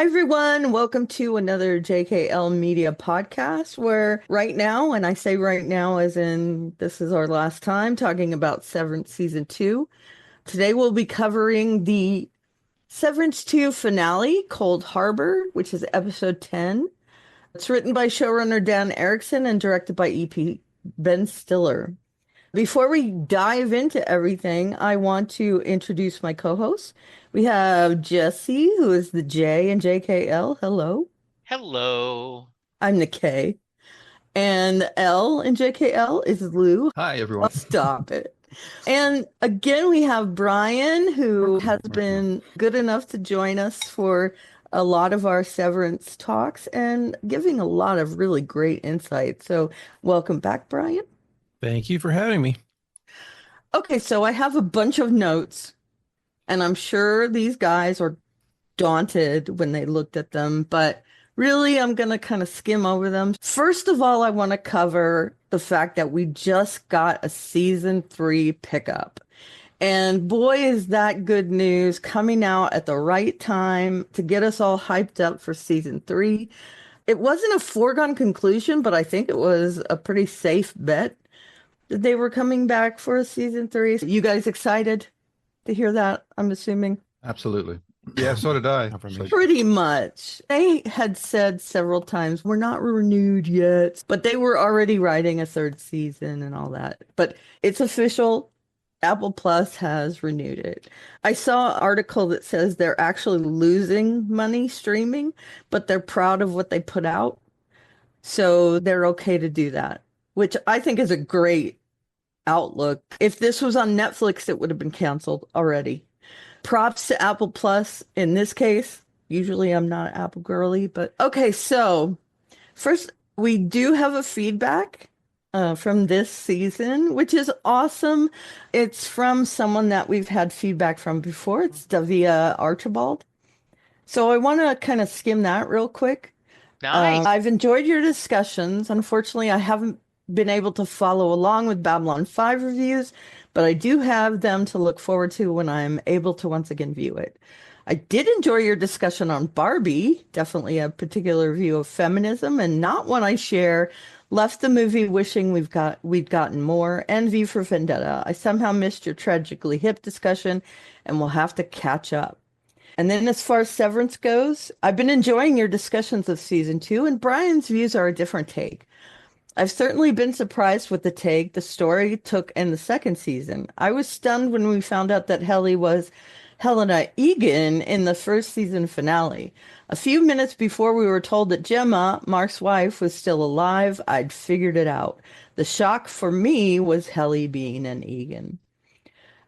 everyone. Welcome to another JKL Media podcast where right now, and I say right now as in this is our last time talking about Severance Season 2. Today we'll be covering the Severance 2 finale, Cold Harbor, which is episode 10. It's written by showrunner Dan Erickson and directed by EP Ben Stiller. Before we dive into everything, I want to introduce my co-hosts. We have Jesse, who is the J in JKL. Hello. Hello. I'm the K. And L in JKL is Lou. Hi, Oh, everyone. stop it. And again, we have Brian, who has been good enough to join us for a lot of our Severance talks and giving a lot of really great insight. So welcome back, Brian. Thank you for having me. Okay, so I have a bunch of notes, and I'm sure these guys are daunted when they looked at them, but really I'm going to kind of skim over them. First of all, I want to cover the fact that we just got a season 3 pickup. And boy, is that good news coming out at the right time to get us all hyped up for season 3. It wasn't a foregone conclusion, but I think it was a pretty safe bet that they were coming back for a season 3. You guys excited to hear that, I'm assuming? Absolutely. Yeah, so did I. Pretty much. They had said several times, we're not renewed yet, but they were already writing a third season and all that. But it's official. Apple Plus has renewed it. I saw an article that says they're actually losing money streaming, but they're proud of what they put out. So they're okay to do that, which I think is a great outlook. If this was on Netflix, it would have been canceled already. Props to Apple Plus in this case. Usually I'm not an Apple girly, but okay. So first, we do have a feedback from this season, which is awesome. It's from someone that we've had feedback from before. It's Davia Archibald. So I want to kind of skim that real quick. Nice. I've enjoyed your discussions. Unfortunately, I haven't been able to follow along with Babylon 5 reviews, but I do have them to look forward to when I'm able to once again view it. I did enjoy your discussion on Barbie, definitely a particular view of feminism and not one I share. Left the movie wishing we'd gotten more, and V for Vendetta. I somehow missed your Tragically Hip discussion and will have to catch up. And then as far as Severance goes, I've been enjoying your discussions of season 2, and Brian's views are a different take. I've certainly been surprised with the take the story took in the second season. I was stunned when we found out that Helly was Helena Egan in the first season finale. A few minutes before we were told that Gemma, Mark's wife, was still alive, I'd figured it out. The shock for me was Helly being an Egan.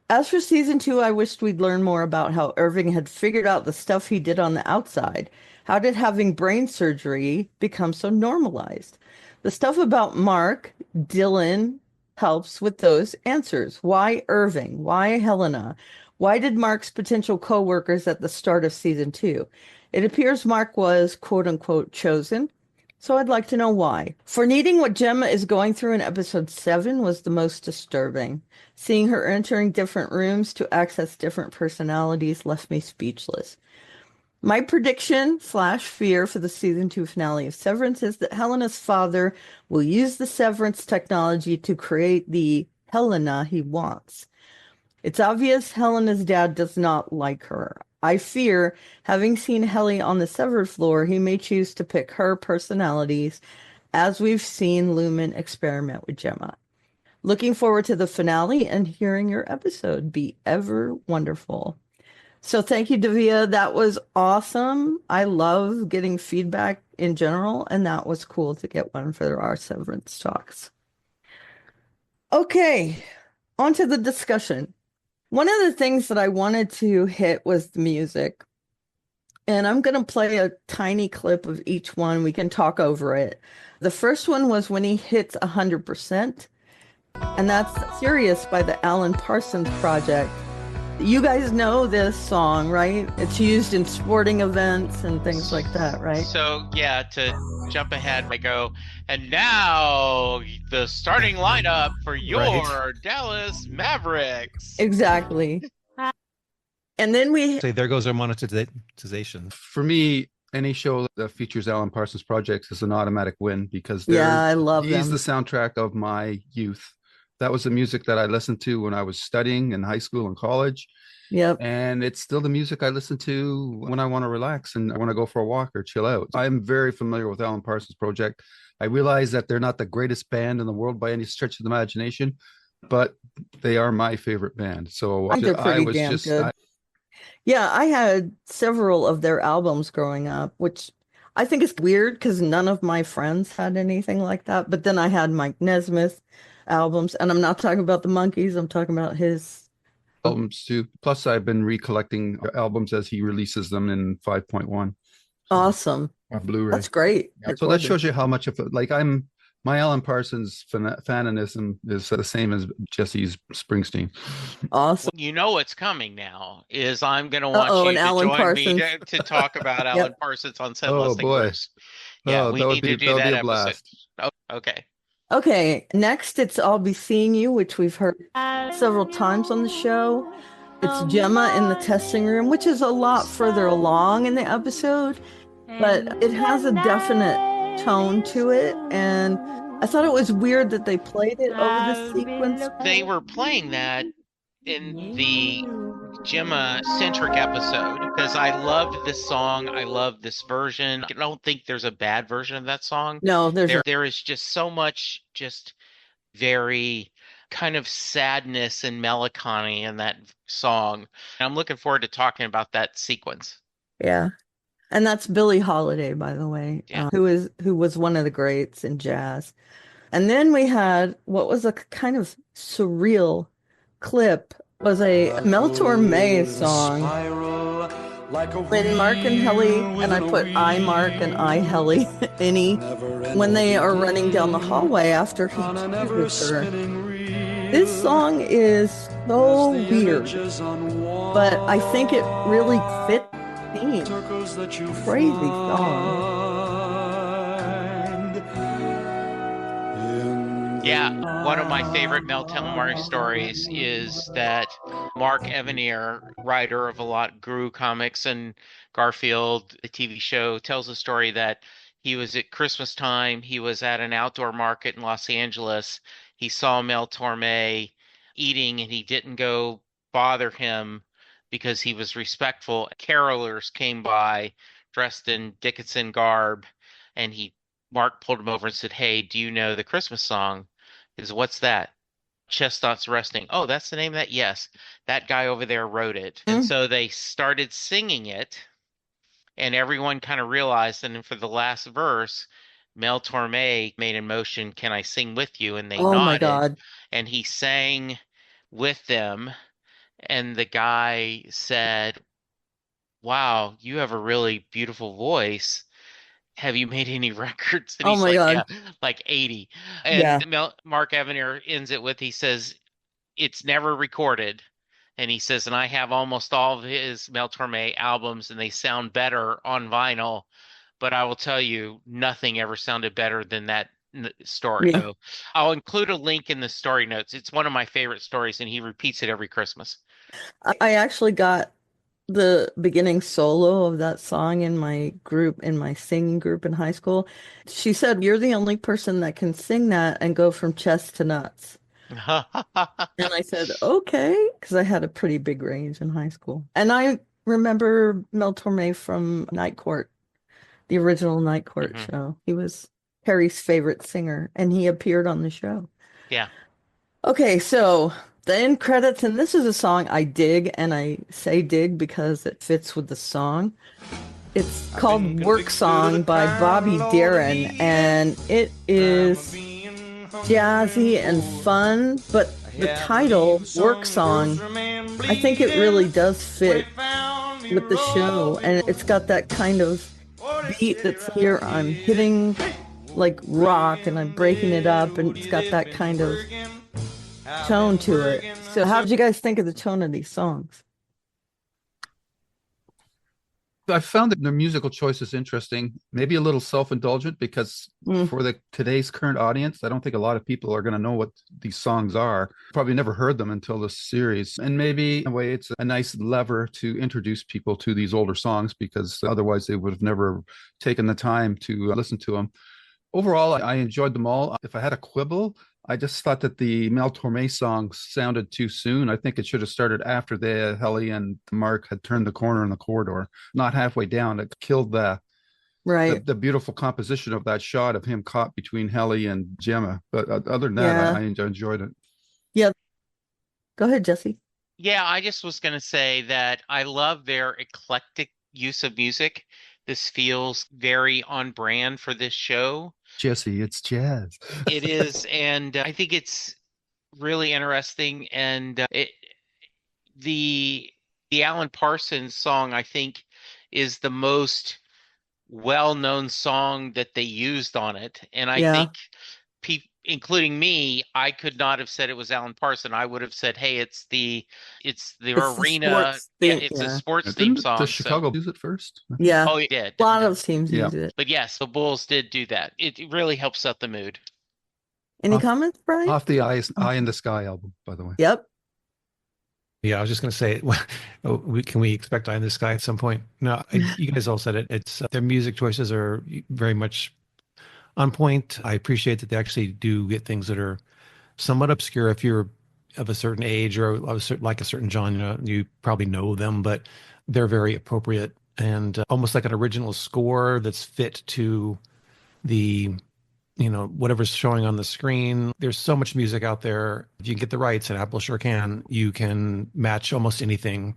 As for season 2, I wished we'd learn more about how Irving had figured out the stuff he did on the outside. How did having brain surgery become so normalized? The stuff about Mark, Dylan helps with those answers. Why Irving? Why Helena? Why did Mark's potential co-workers at the start of season 2? It appears Mark was quote unquote chosen. So I'd like to know why. For needing what Gemma is going through in episode 7 was the most disturbing. Seeing her entering different rooms to access different personalities left me speechless. My prediction / fear for the season 2 finale of Severance is that Helena's father will use the Severance technology to create the Helena he wants. It's obvious Helena's dad does not like her. I fear, having seen Helly on the severed floor, he may choose to pick her personalities, as we've seen Lumen experiment with Gemma. Looking forward to the finale and hearing your episode. Be ever wonderful. So thank you, Davia. That was awesome. I love getting feedback in general, and that was cool to get one for our Severance talks. Okay, on to the discussion. One of the things that I wanted to hit was the music. And I'm going to play a tiny clip of each one. We can talk over it. The first one was when he hits 100%. And that's Serious by the Alan Parsons Project. You guys know this song, right? It's used in sporting events and things like that, right? So, yeah, to jump ahead, I go, and now the starting lineup for your Dallas Mavericks. Exactly. And then we Say, there goes our monetization. For me, Any show that features Alan Parsons projects is an automatic win because Yeah, I love he's the them. soundtrack of my youth. That was the music that I listened to when I was studying in high school and college. Yep. And it's still the music I listen to when I want to relax and I want to go for a walk or chill out. I'm very familiar with Alan Parsons Project. I realize that they're not the greatest band in the world by any stretch of the imagination, but they are my favorite band. So I think they're I pretty was damn just, good. Yeah, I had several of their albums growing up, which I think is weird because none of my friends had anything like that. But then I had Mike Nesmith albums, and I'm not talking about the Monkees, I'm talking about his. albums too. Plus, I've been recollecting albums as he releases them in 5.1. So, Awesome. Blu-ray. That's great. Yeah. So that shows you how much of it, like my Alan Parsons fananism is the same as Jesse's Springsteen. Awesome. You know what's coming now is I'm going to want Uh-oh, you and to Alan join me Parsons. to talk about Alan Yep. Parsons on Set Oh Listing boy. Bruce. Yeah, Oh, we need to do that would be that a episode. blast. Oh, okay. Okay, next it's I'll Be Seeing You, which we've heard several times on the show. It's Gemma in the testing room, which is a lot further along in the episode, but it has a definite tone to it. And I thought it was weird that they played it over the sequence. They were playing that in the Gemma-centric episode because I loved this song. I love this version. I don't think there's a bad version of that song. No, There is just so much just very kind of sadness and melancholy in that song. And I'm looking forward to talking about that sequence. yeah. And that's Billie Holiday, by the way, Yeah. who was one of the greats in jazz. And then we had what was a kind of surreal clip was a Mel Torme song when Mark and Helly, and I put I Mark and I Helly any when they are running down the hallway after he teases her. This song is so weird, but I think it really fits the theme. Crazy song. Yeah, one of my favorite Mel Torme stories is that Mark Evanier, writer of a lot Guru comics and Garfield, the TV show, tells a story that he was at Christmas time. He was at an outdoor market in Los Angeles. He saw Mel Torme eating and he didn't go bother him because he was respectful. Carolers came by dressed in Dickinson garb and Mark pulled him over and said, "Hey, do you know the Christmas song?" Is what's that? Chestnuts Resting. Oh, that's the name of that? Yes. That guy over there wrote it. And so they started singing it, and everyone kind of realized. And then for the last verse, Mel Torme made a motion, "Can I sing with you?" And they Oh my nodded, God. and he sang with them. And the guy said, "Wow, you have a really beautiful voice. Have you made any records?" And Oh he's my like, "Yeah, God. like 80." Yeah. And Mark Evanier ends it with, he says, "It's never recorded." And he says, "And I have almost all of his Mel Torme albums, and they sound better on vinyl. But I will tell you, nothing ever sounded better than that story." Yeah. So I'll include a link in the story notes. It's one of my favorite stories, and he repeats it every Christmas. I actually got the beginning solo of that song in my group, in my singing group in high school. She said, "You're the only person that can sing that and go from chest to nuts." And I said, okay, because I had a pretty big range in high school. And I remember Mel Torme from Night Court, the original Night Court Mhm. show. He was Harry's favorite singer, and he appeared on the show. Yeah. Okay, so the end credits, and this is a song I dig, and I say dig because it fits with the song. It's called Work Song by Bobby Darin, and it is jazzy and fun, but the title, Work Song, I think it really does fit with the show, and it's got that kind of beat that's here. I'm hitting like rock and I'm breaking it up, and it's got that kind of tone to it. So how did you guys think of the tone of these songs? I found that their musical choice is interesting, maybe a little self-indulgent because Mm, for the today's current audience, I don't think a lot of people are going to know what these songs are. Probably never heard them until this series. And maybe in a way it's a nice lever to introduce people to these older songs because otherwise they would have never taken the time to listen to them. Overall, I enjoyed them all. If I had a quibble, I just thought that the Mel Torme song sounded too soon. I think it should have started after the Helly and Mark had turned the corner in the corridor, not halfway down. It killed right. the beautiful composition of that shot of him caught between Helly and Gemma. But other than that, Yeah. I enjoyed it. Yeah. Go ahead, Jesse. Yeah, I just was going to say that I love their eclectic use of music. This feels very on brand for this show. Jesse, it's jazz. It is, and I think it's really interesting. And the the Alan Parsons song, I think, is the most well-known song that they used on it. And I Yeah. think including me, I could not have said it was Alan Parsons. I would have said, "Hey, it's the It's the arena. sports Yeah, thing. it's a Yeah. sports theme Didn't the song." So, Chicago use it first? Yeah. oh, it did. A lot of teams Yeah. use it. But yes, the Bulls did do that. It really helps set the mood. Any Off, comments, Brian? off the Oh, Eye in the Sky album, by the way. yep. Yeah, I was just going to say, can we expect Eye in the Sky at some point? No, you guys all said it. It's their music choices are very much on point. I appreciate that they actually do get things that are somewhat obscure. If you're of a certain age or of like a certain genre, you probably know them, but they're very appropriate and almost like an original score that's fit to the whatever's showing on the screen. There's so much music out there. If you can get the rights, and Apple sure can, you can match almost anything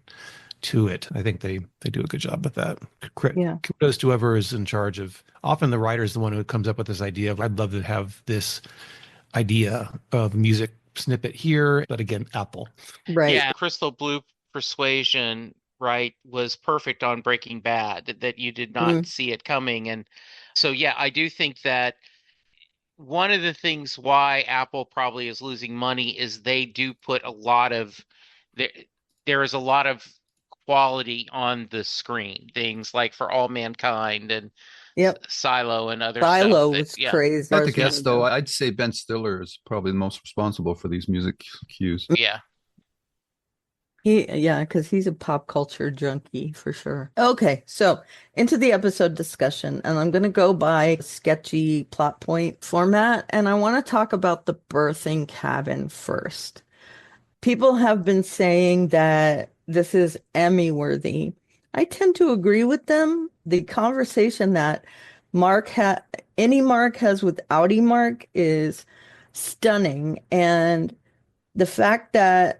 to it. I think they do a good job with that. Yeah. Kudos to whoever is in charge of. Often the writer is the one who comes up with this idea of, I'd love to have this idea of music snippet here, but again, Apple. Right. Yeah, Crystal Blue Persuasion, right, was perfect on Breaking Bad, that you did not Mm, see it coming. And so, yeah, I do think that one of the things why Apple probably is losing money is they do put a lot of there there is a lot of quality on the screen. Things like For All Mankind and yep. Silo and other stuff Silo that was yeah. crazy. As I far had to as guess, money though, goes. I'd say Ben Stiller is probably the most responsible for these music cues. Yeah. Yeah, because he's a pop culture junkie for sure. Okay, so into the episode discussion, and I'm going to go by sketchy plot point format, and I want to talk about the birthing cabin first. People have been saying that this is Emmy worthy. I tend to agree with them. The conversation that any Mark has with Outie Mark is stunning, and the fact that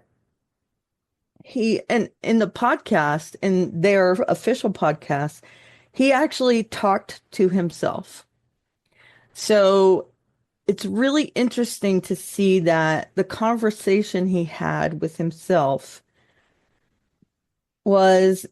he and in the podcast, in their official podcast, he actually talked to himself. So it's really interesting to see that the conversation he had with himself was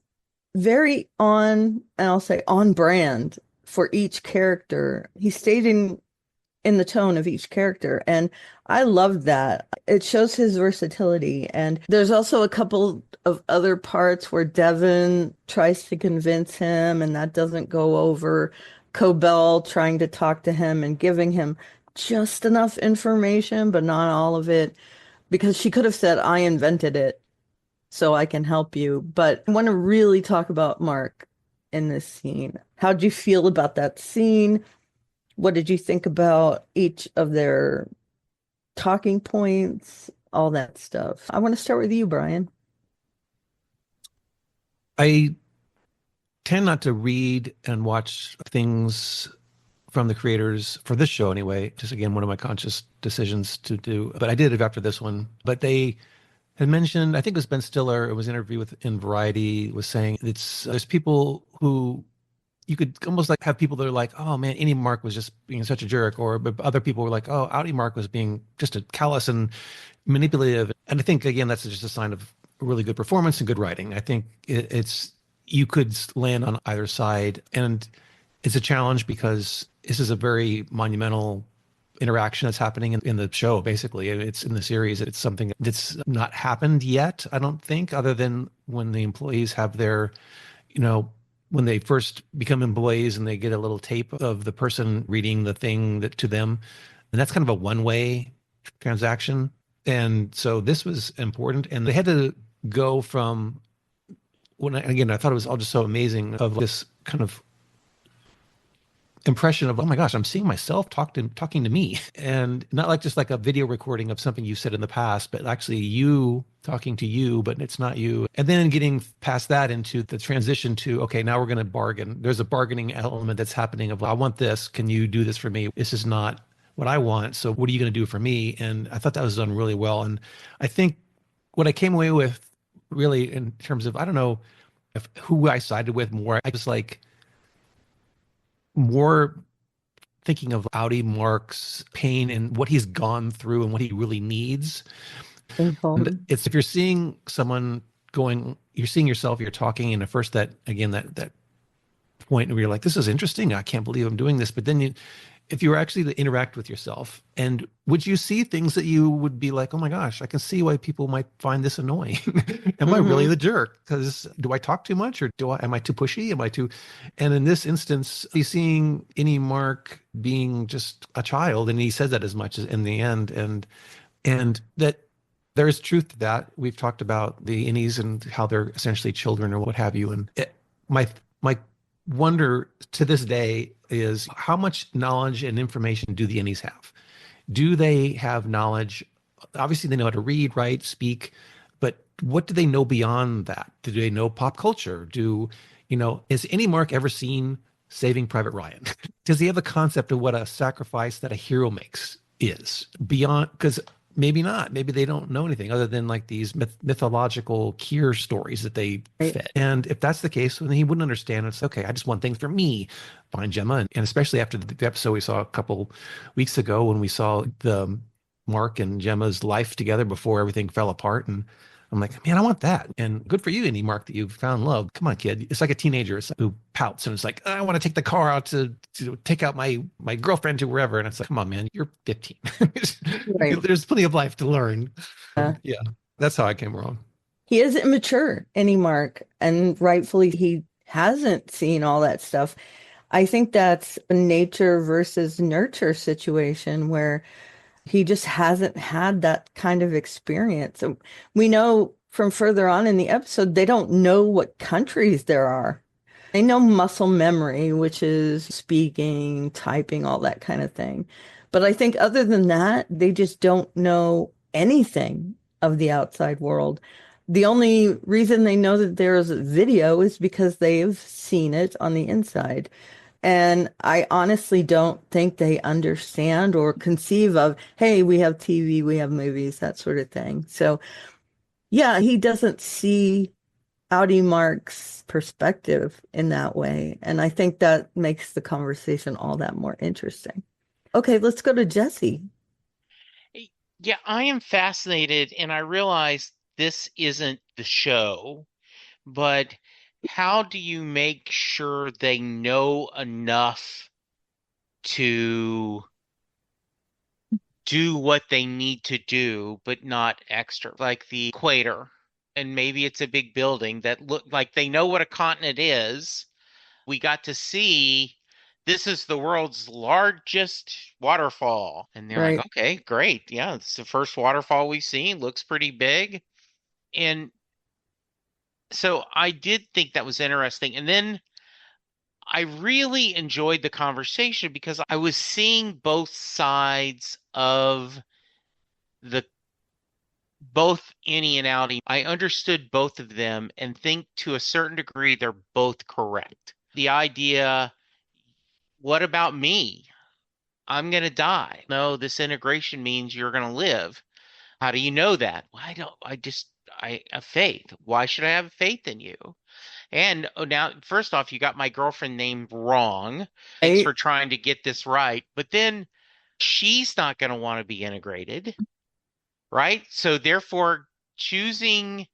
very and I'll say on brand for each character. He stayed in the tone of each character. And I love that. It shows his versatility. And there's also a couple of other parts where Devin tries to convince him, and that doesn't go over. Cobell trying to talk to him and giving him just enough information, but not all of it, because she could have said, I invented it, so I can help you. But I want to really talk about Mark in this scene. How'd you feel about that scene? What did you think about each of their talking points, all that stuff? I want to start with you, Brian. I tend not to read and watch things from the creators for this show anyway. Just again, one of my conscious decisions to do. But I did it after this one. But they had mentioned, I think it was Ben Stiller, it was an interview in Variety, was saying there's people who you could almost like have people that are like, oh man, any Mark was just being such a jerk, or but other people were like, oh, Outie Mark was being just a callous and manipulative. And I think again, that's just a sign of really good performance and good writing. I think it's you could land on either side, and it's a challenge because this is a very monumental interaction that's happening in the show. Basically, it's in the series. It's something that's not happened yet, I don't think, other than when the employees have their, you know, when they first become employees and they get a little tape of the person reading the thing that to them. And that's kind of a one-way transaction. And so this was important. And they had to go from again, I thought it was all just so amazing of this kind of impression of, oh my gosh, I'm seeing myself talking to me, and not like just like a video recording of something you said in the past, but actually you talking to you, but it's not you. And then getting past that into the transition to, okay, now we're going to bargain. There's a bargaining element that's happening of, I want this. Can you do this for me? This is not what I want. So what are you going to do for me? And I thought that was done really well. And I think what I came away with really in terms of, I don't know if who I sided with more. I was like, more thinking of Audi Mark's pain and what he's gone through and what he really needs. And it's, if you're seeing someone going, you're seeing yourself, you're talking, and at first that, again, that point where you're like, this is interesting. I can't believe I'm doing this. But then if you were actually to interact with yourself, and would you see things that you would be like, oh my gosh, I can see why people might find this annoying. Am I really the jerk? Because do I talk too much, or am I too pushy? Am I too? And in this instance, he's seeing any Mark being just a child, and he says that as much as in the end, and that there is truth to that. We've talked about the innies and how they're essentially children or what have you. And my wonder to this day is, how much knowledge and information do the innies have? Do they have knowledge? Obviously, they know how to read, write, speak, but what do they know beyond that? Do they know pop culture? Has any Mark ever seen Saving Private Ryan? Does he have a concept of what a sacrifice that a hero makes is beyond? Because maybe not. Maybe they don't know anything other than like these mythological Kier stories that they fit. And if that's the case, then he wouldn't understand. It's okay. I just want things for me. Find Gemma. And especially after the episode we saw a couple weeks ago when we saw the Mark and Gemma's life together before everything fell apart. And I'm like, man, I want that. And good for you, Andy Mark, that you found love. Come on, kid. It's like a teenager who pouts and it's like, I want to take the car out to take out my girlfriend to wherever. And it's like, come on, man, you're 15. Right. There's plenty of life to learn. Yeah, that's how I came around. He is immature, Andy Mark, and rightfully he hasn't seen all that stuff. I think that's a nature versus nurture situation where he just hasn't had that kind of experience. We know from further on in the episode, they don't know what countries there are. They know muscle memory, which is speaking, typing, all that kind of thing. But I think other than that, they just don't know anything of the outside world. The only reason they know that there is a video is because they've seen it on the inside. And I honestly don't think they understand or conceive of, hey, we have TV, we have movies, that sort of thing. So, yeah, he doesn't see Audi Mark's perspective in that way. And I think that makes the conversation all that more interesting. Okay, let's go to Jesse. Yeah, I am fascinated, and I realize this isn't the show, but how do you make sure they know enough to do what they need to do, but not extra? Like the equator, and maybe it's a big building that look like they know what a continent is. We got to see this is the world's largest waterfall. And they're like, okay, great. Yeah, it's the first waterfall we've seen. Looks pretty big. And so I did think that was interesting. And then I really enjoyed the conversation because I was seeing both sides of the both innie and outie. I understood both of them and think to a certain degree they're both correct. The idea, what about me? I'm going to die. No, this integration means you're going to live. How do you know that? Well, I have faith. Why should I have faith in you? And now, first off, you got my girlfriend name wrong. Thanks for trying to get this right. But then she's not going to want to be integrated, right? So therefore, choosing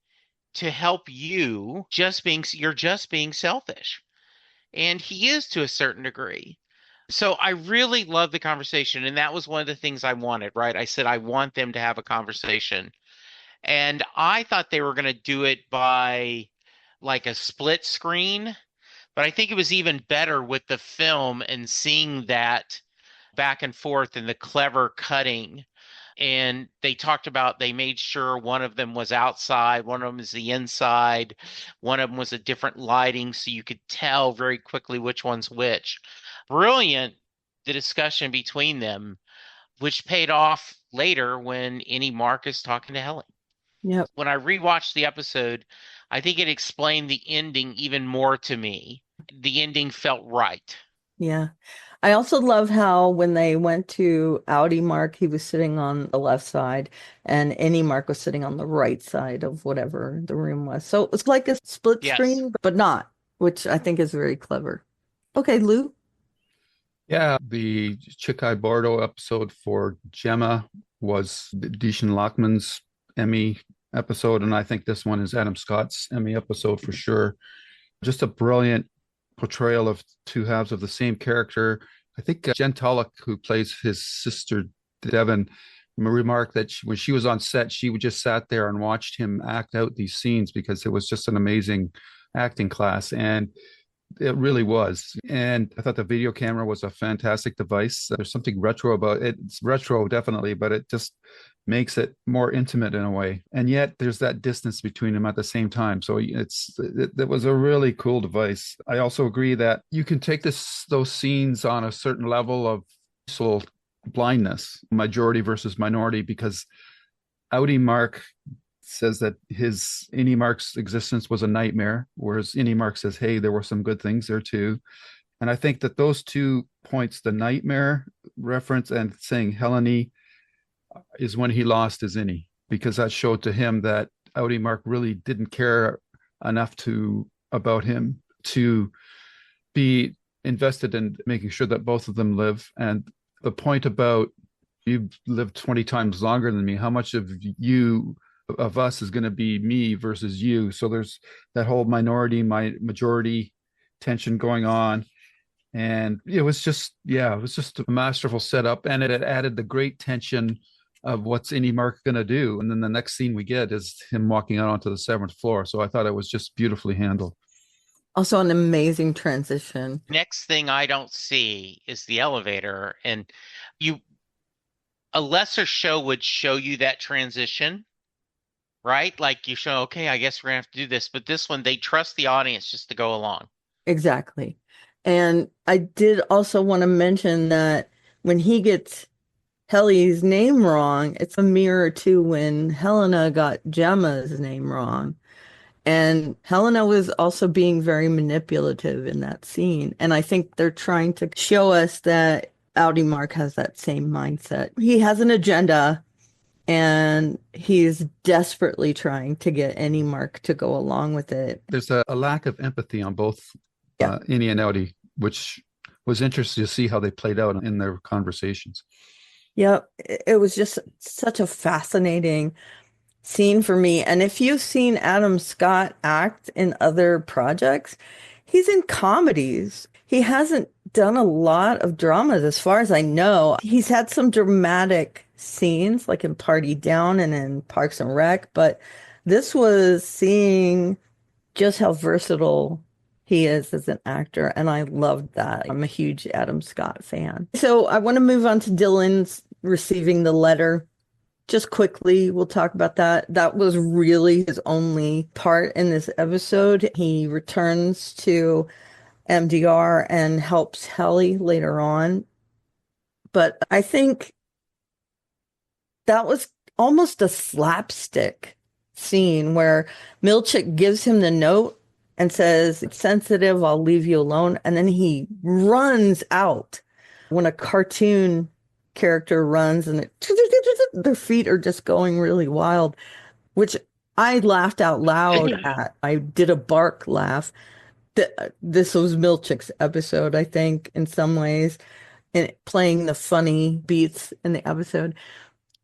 to help you, you're just being selfish. And he is to a certain degree. So I really love the conversation. And that was one of the things I wanted, right? I said, I want them to have a conversation. And I thought they were going to do it by like a split screen, But I think it was even better with the film and seeing that back and forth and the clever cutting. And they talked about they made sure one of them was outside, one of them is the inside, one of them was a different lighting, so you could tell very quickly which one's which. Brilliant, the discussion between them, which paid off later when Annie Mark is talking to Helen. Yep. When I rewatched the episode, I think it explained the ending even more to me. The ending felt right. Yeah. I also love how when they went to Audi Mark, he was sitting on the left side and Any Mark was sitting on the right side of whatever the room was. So it was like a split Yes. screen, but not, which I think is very clever. Okay, Lou. Yeah, the Chikai Bardo episode for Gemma was Dishan Lockman's Emmy episode, and I think this one is Adam Scott's Emmy episode for sure. Just a brilliant portrayal of two halves of the same character. I think Jen Tulloch, who plays his sister Devon, remarked that when she was on set, she would just sat there and watched him act out these scenes because it was just an amazing acting class. And it really was. And I thought the video camera was a fantastic device. There's something retro about it. It's retro, definitely, but it just makes it more intimate in a way. And yet there's that distance between them at the same time. So it was a really cool device. I also agree that you can take those scenes on a certain level of soul blindness, majority versus minority, because Audi Mark says that his Innie Mark's existence was a nightmare, whereas Innie Mark says, hey, there were some good things there too. And I think that those 2 points, the nightmare reference and saying Helene, is when he lost his Innie, because that showed to him that Audi Mark really didn't care enough about him to be invested in making sure that both of them live. And the point about you lived 20 times longer than me, how much of us is going to be me versus you. So there's that whole majority tension going on. And it was just a masterful setup. And it added the great tension of what's Innie Mark going to do. And then the next scene we get is him walking out onto the 7th floor. So I thought it was just beautifully handled. Also an amazing transition. Next thing I don't see is the elevator. And a lesser show would show you that transition, right? Like you show, okay, I guess we're gonna have to do this. But this one, they trust the audience just to go along. Exactly. And I did also want to mention that when he gets Helly's name wrong, it's a mirror to when Helena got Gemma's name wrong. And Helena was also being very manipulative in that scene. And I think they're trying to show us that Audi Mark has that same mindset. He has an agenda and he's desperately trying to get any Mark to go along with it. There's a lack of empathy on both Innie and Audi, which was interesting to see how they played out in their conversations. Yeah, it was just such a fascinating scene for me. And if you've seen Adam Scott act in other projects, he's in comedies. He hasn't done a lot of dramas as far as I know. He's had some dramatic scenes like in Party Down and in Parks and Rec, but this was seeing just how versatile he is as an actor, and I loved that. I'm a huge Adam Scott fan. So I want to move on to Dylan's receiving the letter. Just quickly, we'll talk about that. That was really his only part in this episode. He returns to MDR and helps Helly later on. But I think that was almost a slapstick scene where Milchick gives him the note and says, it's sensitive, I'll leave you alone. And then he runs out when a cartoon character runs and their feet are just going really wild, which I laughed out loud at. I did a bark laugh. This was Milchick's episode, I think, in some ways, and playing the funny beats in the episode.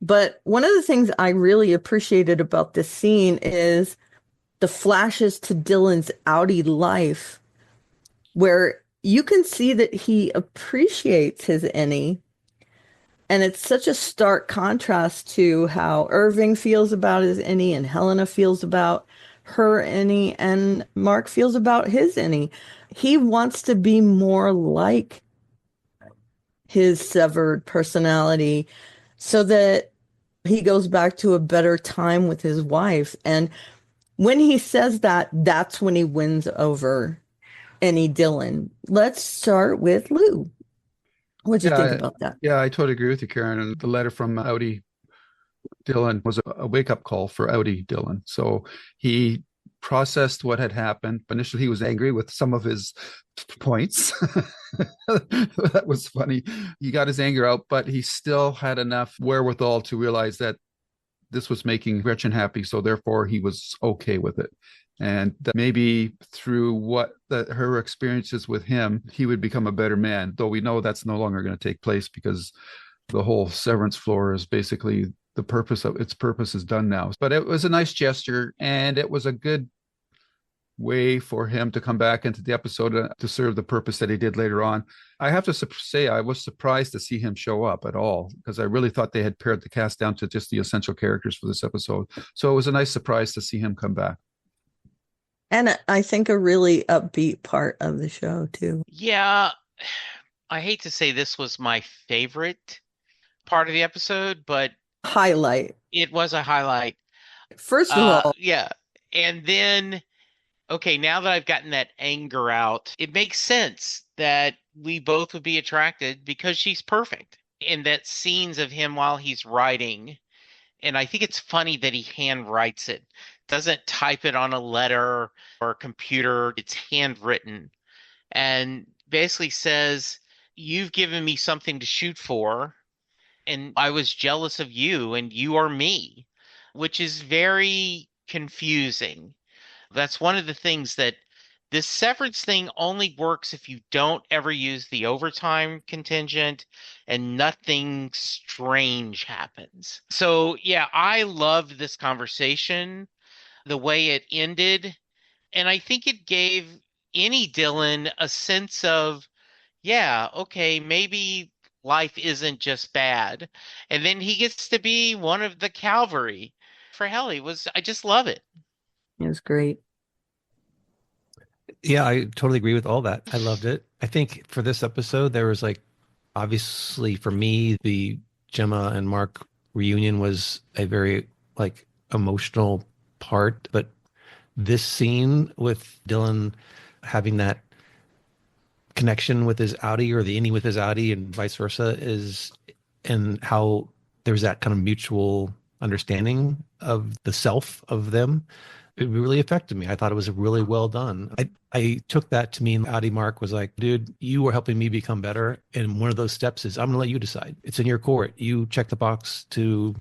But one of the things I really appreciated about this scene is the flashes to Dylan's Audi life, where you can see that he appreciates his Innie. And it's such a stark contrast to how Irving feels about his Innie and Helena feels about her innie and Mark feels about his innie. He wants to be more like his severed personality so that he goes back to a better time with his wife. And when he says that, that's when he wins over any Dylan. Let's start with Lou. What'd you think Yeah, about that? yeah, I totally agree with you, Karen. And the letter from Audi Dylan was a wake-up call for Audi Dylan. So he processed what had happened. Initially, he was angry with some of his points. That was funny. He got his anger out, but he still had enough wherewithal to realize that this was making Gretchen happy. So therefore, he was okay with it. And that maybe through her experiences with him, he would become a better man. Though we know that's no longer going to take place because the whole Severance floor is basically its purpose is done now. But it was a nice gesture, and it was a good way for him to come back into the episode to serve the purpose that he did later on. I have to say I was surprised to see him show up at all, because I really thought they had pared the cast down to just the essential characters for this episode. So it was a nice surprise to see him come back. And I think a really upbeat part of the show, too. Yeah, I hate to say this was my favorite part of the episode, but Highlight. it was a highlight. First of all, Yeah. And then, okay, now that I've gotten that anger out, it makes sense that we both would be attracted because she's perfect. And that scenes of him while he's writing, and I think it's funny that he hand writes it, doesn't type it on a letter or a computer, it's handwritten, and basically says, "You've given me something to shoot for, and I was jealous of you, and you are me," which is very confusing. That's one of the things that this severance thing only works if you don't ever use the overtime contingent and nothing strange happens. So, yeah, I loved this conversation, the way it ended. And I think it gave any Dylan a sense of, yeah, okay, maybe life isn't just bad. And then he gets to be one of the cavalry. For hell, I just love it. it was great. Yeah, I totally agree with all that. I loved it. I think for this episode, there was like, obviously for me, the Gemma and Mark reunion was a very like emotional part, but this scene with Dylan having that connection with his Audi, or the innie with his Audi and vice versa, and how there's that kind of mutual understanding of the self of them. It really affected me. I thought it was really well done. I took that to mean Audi Mark was like, dude, you were helping me become better. And one of those steps is I'm going to let you decide. It's in your court. You check the box to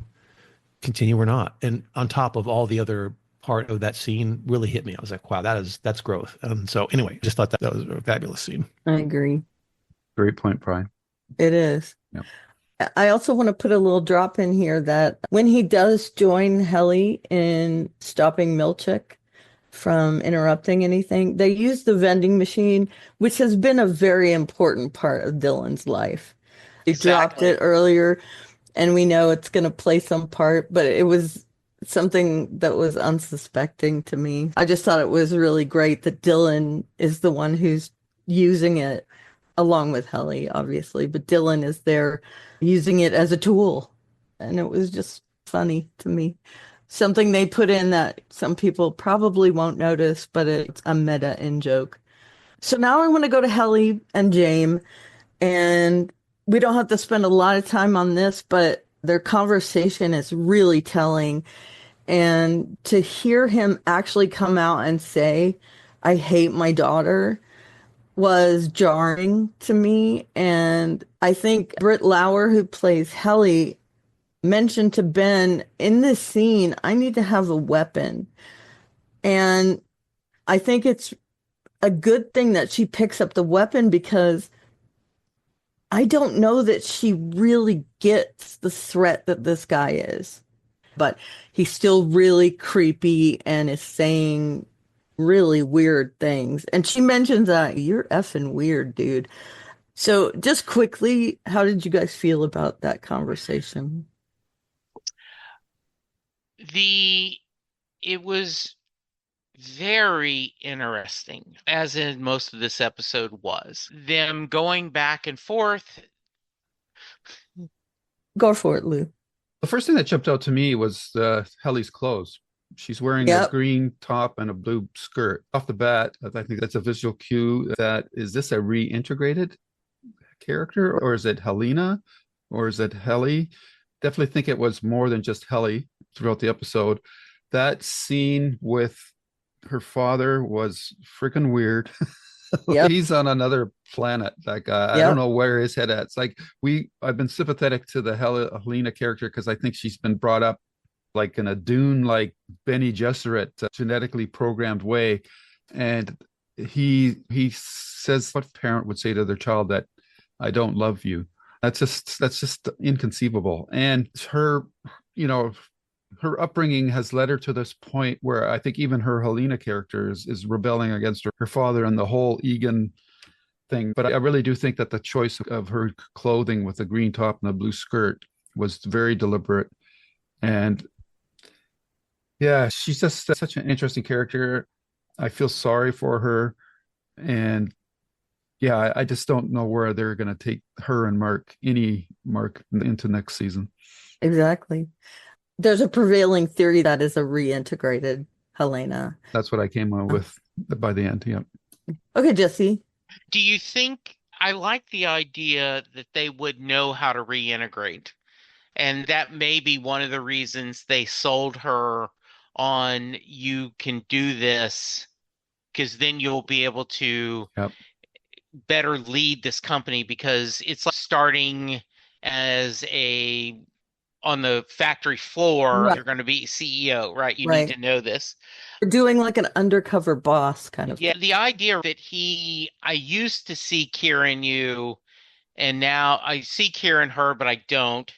continue or not. And on top of all the other part of that scene really hit me. I was like, wow, that's growth. So anyway, just thought that was a fabulous scene. I agree. Great point, Brian. It is. Yep. I also want to put a little drop in here that when he does join Helly in stopping Milchick from interrupting anything, they use the vending machine, which has been a very important part of Dylan's life. He dropped it earlier, and we know it's going to play some part, but it was something that was unsuspecting to me. I just thought it was really great that Dylan is the one who's using it, along with Helly, obviously, but Dylan is there using it as a tool. And it was just funny to me. Something they put in that some people probably won't notice, but it's a meta in joke. So now I want to go to Helly and James, and we don't have to spend a lot of time on this, but their conversation is really telling. And to hear him actually come out and say, I hate my daughter, was jarring to me. And I think Britt Lauer, who plays Helly, mentioned to Ben in this scene, I need to have a weapon. And I think it's a good thing that she picks up the weapon, because I don't know that she really gets the threat that this guy is. But he's still really creepy and is saying really weird things. And she mentions that you're effing weird, dude. So just quickly, how did you guys feel about that conversation? It was very interesting, as in most of this episode was. Them going back and forth. Go for it, Lou. The first thing that jumped out to me was Helly's clothes. She's wearing a Yep. green top and a blue skirt. Off the bat, I think that's a visual cue that is this a reintegrated character, or is it Helena, or is it Helly? Definitely think it was more than just Helly throughout the episode. That scene with her father was freaking weird. Yep. He's on another planet, that guy. I Yep. don't know where his head at. It's like I've been sympathetic to the Helena character because I think she's been brought up like in a Dune, like Benny Gesserit, genetically programmed way. And he says what parent would say to their child that I don't love you. That's just inconceivable. And her, you know, her upbringing has led her to this point where I think even her Helena character is rebelling against her father and the whole Egan thing. But I really do think that the choice of her clothing with the green top and the blue skirt was very deliberate. And yeah, she's just such an interesting character. I feel sorry for her. And yeah, I just don't know where they're going to take her and Mark into next season. Exactly. There's a prevailing theory that is a reintegrated Helena. That's what I came up with by the end. Yeah. Okay, Jesse. Do you think I like the idea that they would know how to reintegrate? And that may be one of the reasons they sold her on you can do this, because then you'll be able to Yep. better lead this company, because it's like starting as on the factory floor, Right. you're going to be CEO, right? You Right. need to know this. We're doing like an undercover boss kind of Yeah, thing. the idea that I used to see Kira in you, and now I see Kira in her, but I don't.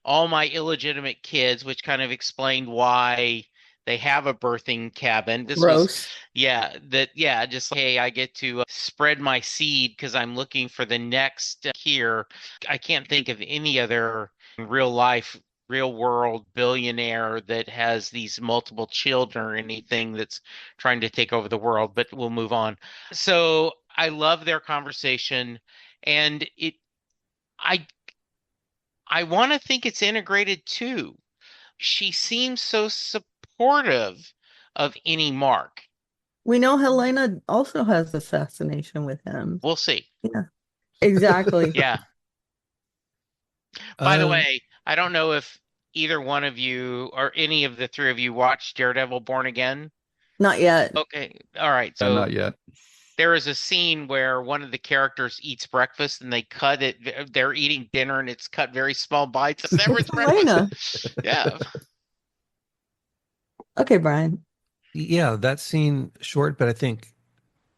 All my illegitimate kids, which kind of explained why they have a birthing cabin. This was, Gross. just like, hey, I get to spread my seed because I'm looking for the next here. I can't think of any other real life, real world billionaire that has these multiple children or anything that's trying to take over the world, but we'll move on. So I love their conversation, and I I want to think it's integrated too. She seems so supportive of any Mark. We know Helena also has a fascination with him. We'll see. Yeah, exactly. Yeah. By the way, I don't know if either one of you or any of the three of you watched Daredevil Born Again. Not yet. Okay. All right. So Not yet. there is a scene where one of the characters eats breakfast and they cut it. They're eating dinner and it's cut very small bites. I've never It's Helena. Yeah. Okay, Brian. Yeah, that scene short, but I think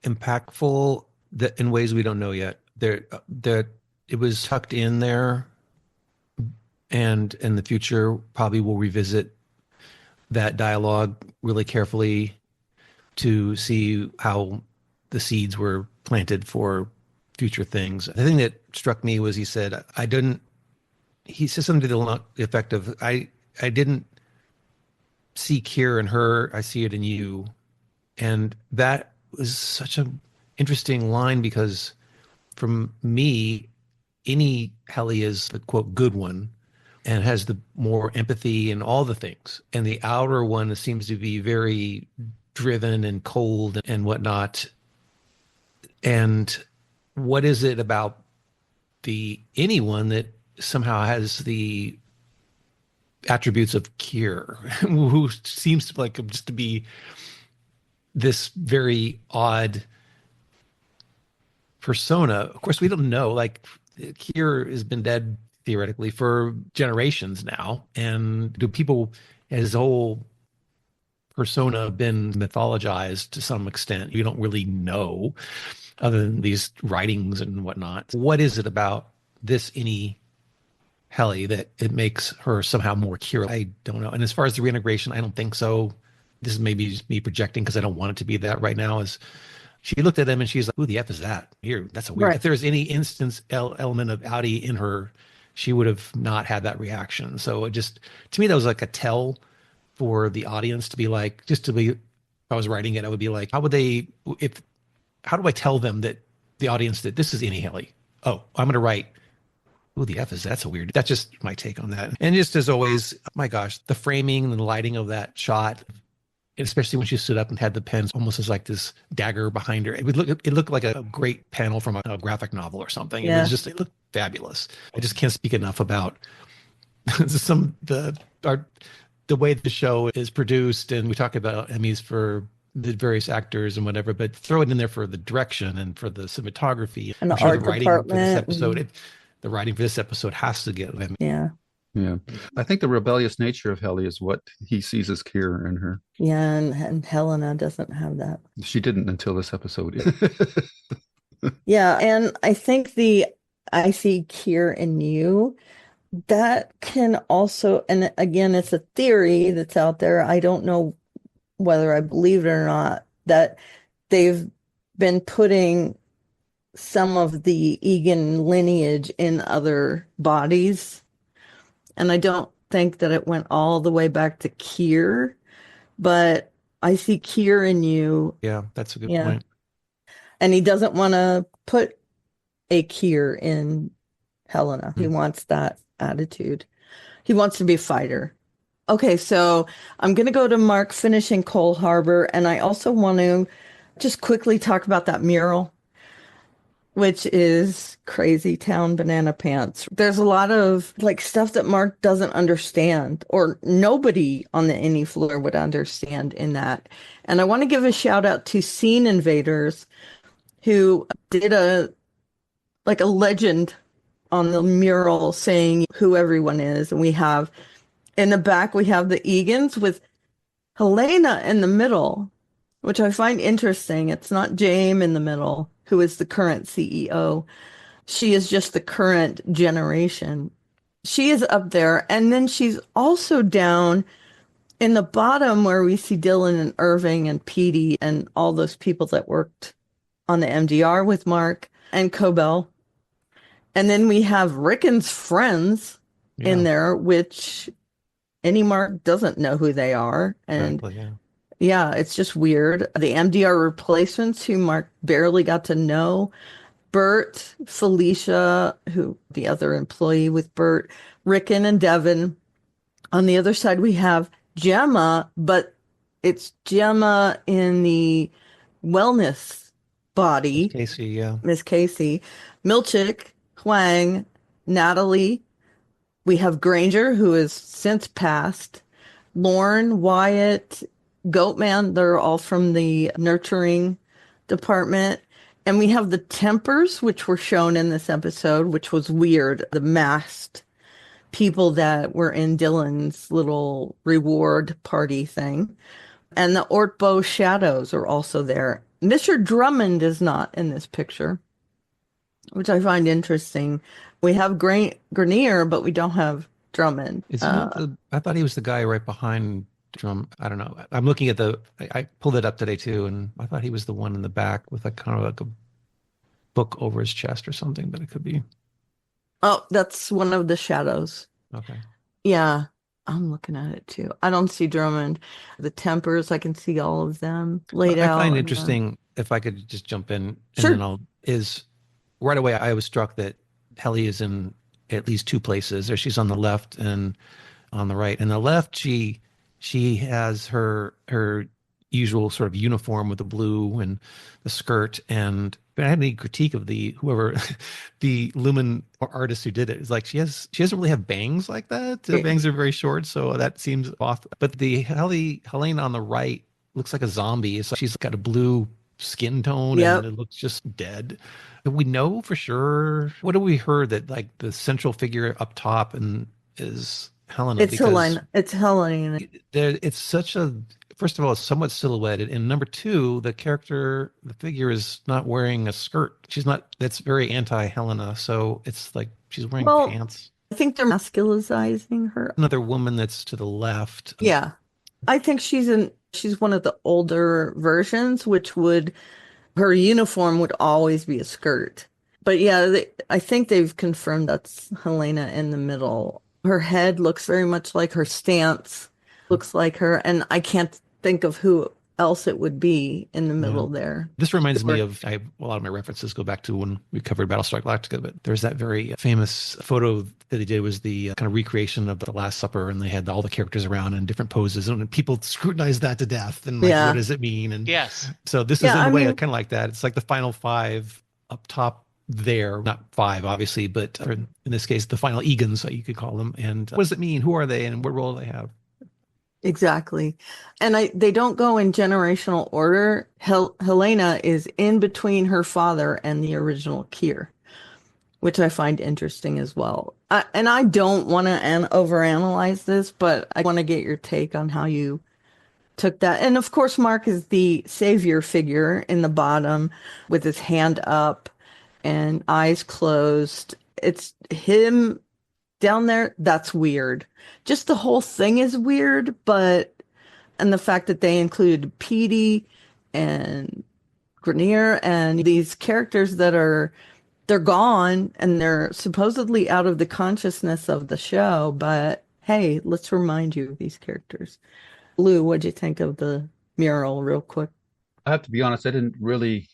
impactful that in ways we don't know yet. There, it was tucked in there, and in the future probably we'll revisit that dialogue really carefully to see how the seeds were planted for future things. The thing that struck me was he said something to the effect of, I didn't see Kier in her, I see it in you. And that was such an interesting line because from me, any Helly is the quote good one and has the more empathy and all the things. And the outer one seems to be very driven and cold and whatnot. And what is it about the anyone that somehow has the attributes of Kier, who seems to like just to be this very odd persona? Of course, we don't know. Like Kier has been dead theoretically for generations now, and do people, his whole persona, been mythologized to some extent? We don't really know, other than these writings and whatnot. What is it about this any Helly that it makes her somehow more Kira? I don't know. And as far as the reintegration, I don't think so. This is maybe just me projecting because I don't want it to be that right now. Is she looked at him and she's like, "Who the F is that? Here, that's a weird." Right. If there's any instance element of outie in her, she would have not had that reaction. So it just, to me, that was like a tell for the audience to be like, just to be I was writing it, I would be like, how do I tell them that the audience that this is Annie Haley? Oh, I'm going to write, oh, the F is that's so weird. That's just my take on that. And just as always, my gosh, the framing and the lighting of that shot, especially when she stood up and had the pens almost as like this dagger behind her. It looked like a great panel from a graphic novel or something. Yeah. It looked fabulous. I just can't speak enough about the way the show is produced, and we talk about Emmys for the various actors and whatever, but throw it in there for the direction and for the cinematography. And I'm the sure the art writing for this department. episode, the writing for this episode has to get Emmy. Yeah. Yeah. I think the rebellious nature of Helly is what he sees as Keir in her. Yeah, and Helena doesn't have that. She didn't until this episode. Yeah, and I think the I see Keir in you, that can also, and again, it's a theory that's out there. I don't know whether I believe it or not, that they've been putting some of the Egan lineage in other bodies. And I don't think that it went all the way back to Keir, but I see Keir in you. Yeah, that's a good Yeah. point. And he doesn't want to put a Keir in Helena. He wants that attitude. He wants to be a fighter. Okay, so I'm going to go to Mark finishing Coal Harbor, and I also want to just quickly talk about that mural, which is Crazy Town Banana Pants. There's a lot of like stuff that Mark doesn't understand, or nobody on the any floor would understand in that. And I want to give a shout out to Scene Invaders, who did a legend on the mural saying who everyone is. And we have in the back, we have the Egans with Helena in the middle, which I find interesting. It's not James in the middle, who is the current CEO. She is just the current generation. She is up there. And then she's also down in the bottom where we see Dylan and Irving and Petey and all those people that worked on the MDR with Mark and Cobell. And then we have Rickon's friends in there, which any Mark doesn't know who they are. And Exactly, yeah, it's just weird. The MDR replacements who Mark barely got to know. Bert, Felicia, who the other employee with Bert, Rickon and Devin. On the other side, we have Gemma, but it's Gemma in the wellness body. Casey, yeah. Miss Casey, Milchick, Huang, Natalie. We have Granger, who has since passed. Lorne, Wyatt, Goatman, they're all from the nurturing department. And we have the Tempers, which were shown in this episode, which was weird. The masked people that were in Dylan's little reward party thing. And the Ortbo Shadows are also there. Mr. Drummond is not in this picture, which I find interesting. We have Grenier, but we don't have Drummond. I thought he was the guy right behind Drum. I don't know. I'm looking at I pulled it up today too, and I thought he was the one in the back with kind of like a book over his chest or something, but it could be. Oh, that's one of the shadows. Okay. Yeah, I'm looking at it too. I don't see Drummond. The Tempers, I can see all of them laid out. I find interesting, if I could just jump in, and Sure. then right away, I was struck that Helly is in at least two places. There, she's on the left and on the right. And the left, she has her usual sort of uniform with the blue and the skirt. And if I had any critique of the Lumen artist who did it, is like she doesn't really have bangs like that. The bangs are very short, so that seems off. But the Helena on the right looks like a zombie. It's like she's got a blue skin tone, and it looks just dead. We know for sure. What have we heard that like the central figure up top and is Helena? It's Helena. It's Helena. It's such a, first of all, it's somewhat silhouetted, and number two, the figure is not wearing a skirt. That's very anti-Helena. So it's like she's wearing pants. I think they're masculinizing her. Another woman that's to the left. Yeah, I think she's one of the older versions, her uniform would always be a skirt. But yeah, I think they've confirmed that's Helena in the middle. Her head looks very much like her stance, looks like her. And I can't think of who else it would be in the Yeah. middle there. This reminds me of, a lot of my references go back to when we covered Battlestar Galactica, but there's that very famous photo that they did was the kind of recreation of the Last Supper, and they had all the characters around in different poses, and people scrutinized that to death, and like, Yeah. what does it mean? And Yes. so this is Yeah, in I a way mean- kind of like that. It's like the final five up top there, not five, obviously, but in this case, the final Egans, you could call them. And what does it mean? Who are they, and what role do they have? Exactly. And they don't go in generational order. Helena is in between her father and the original Kier, which I find interesting as well. And I don't want to overanalyze this, but I want to get your take on how you took that. And of course, Mark is the savior figure in the bottom with his hand up and eyes closed. It's him down there. That's weird. Just the whole thing is weird, and the fact that they included Petey and Grenier and these characters they're gone and they're supposedly out of the consciousness of the show, but hey, let's remind you of these characters. Lou, what'd you think of the mural real quick? I have to be honest, I didn't really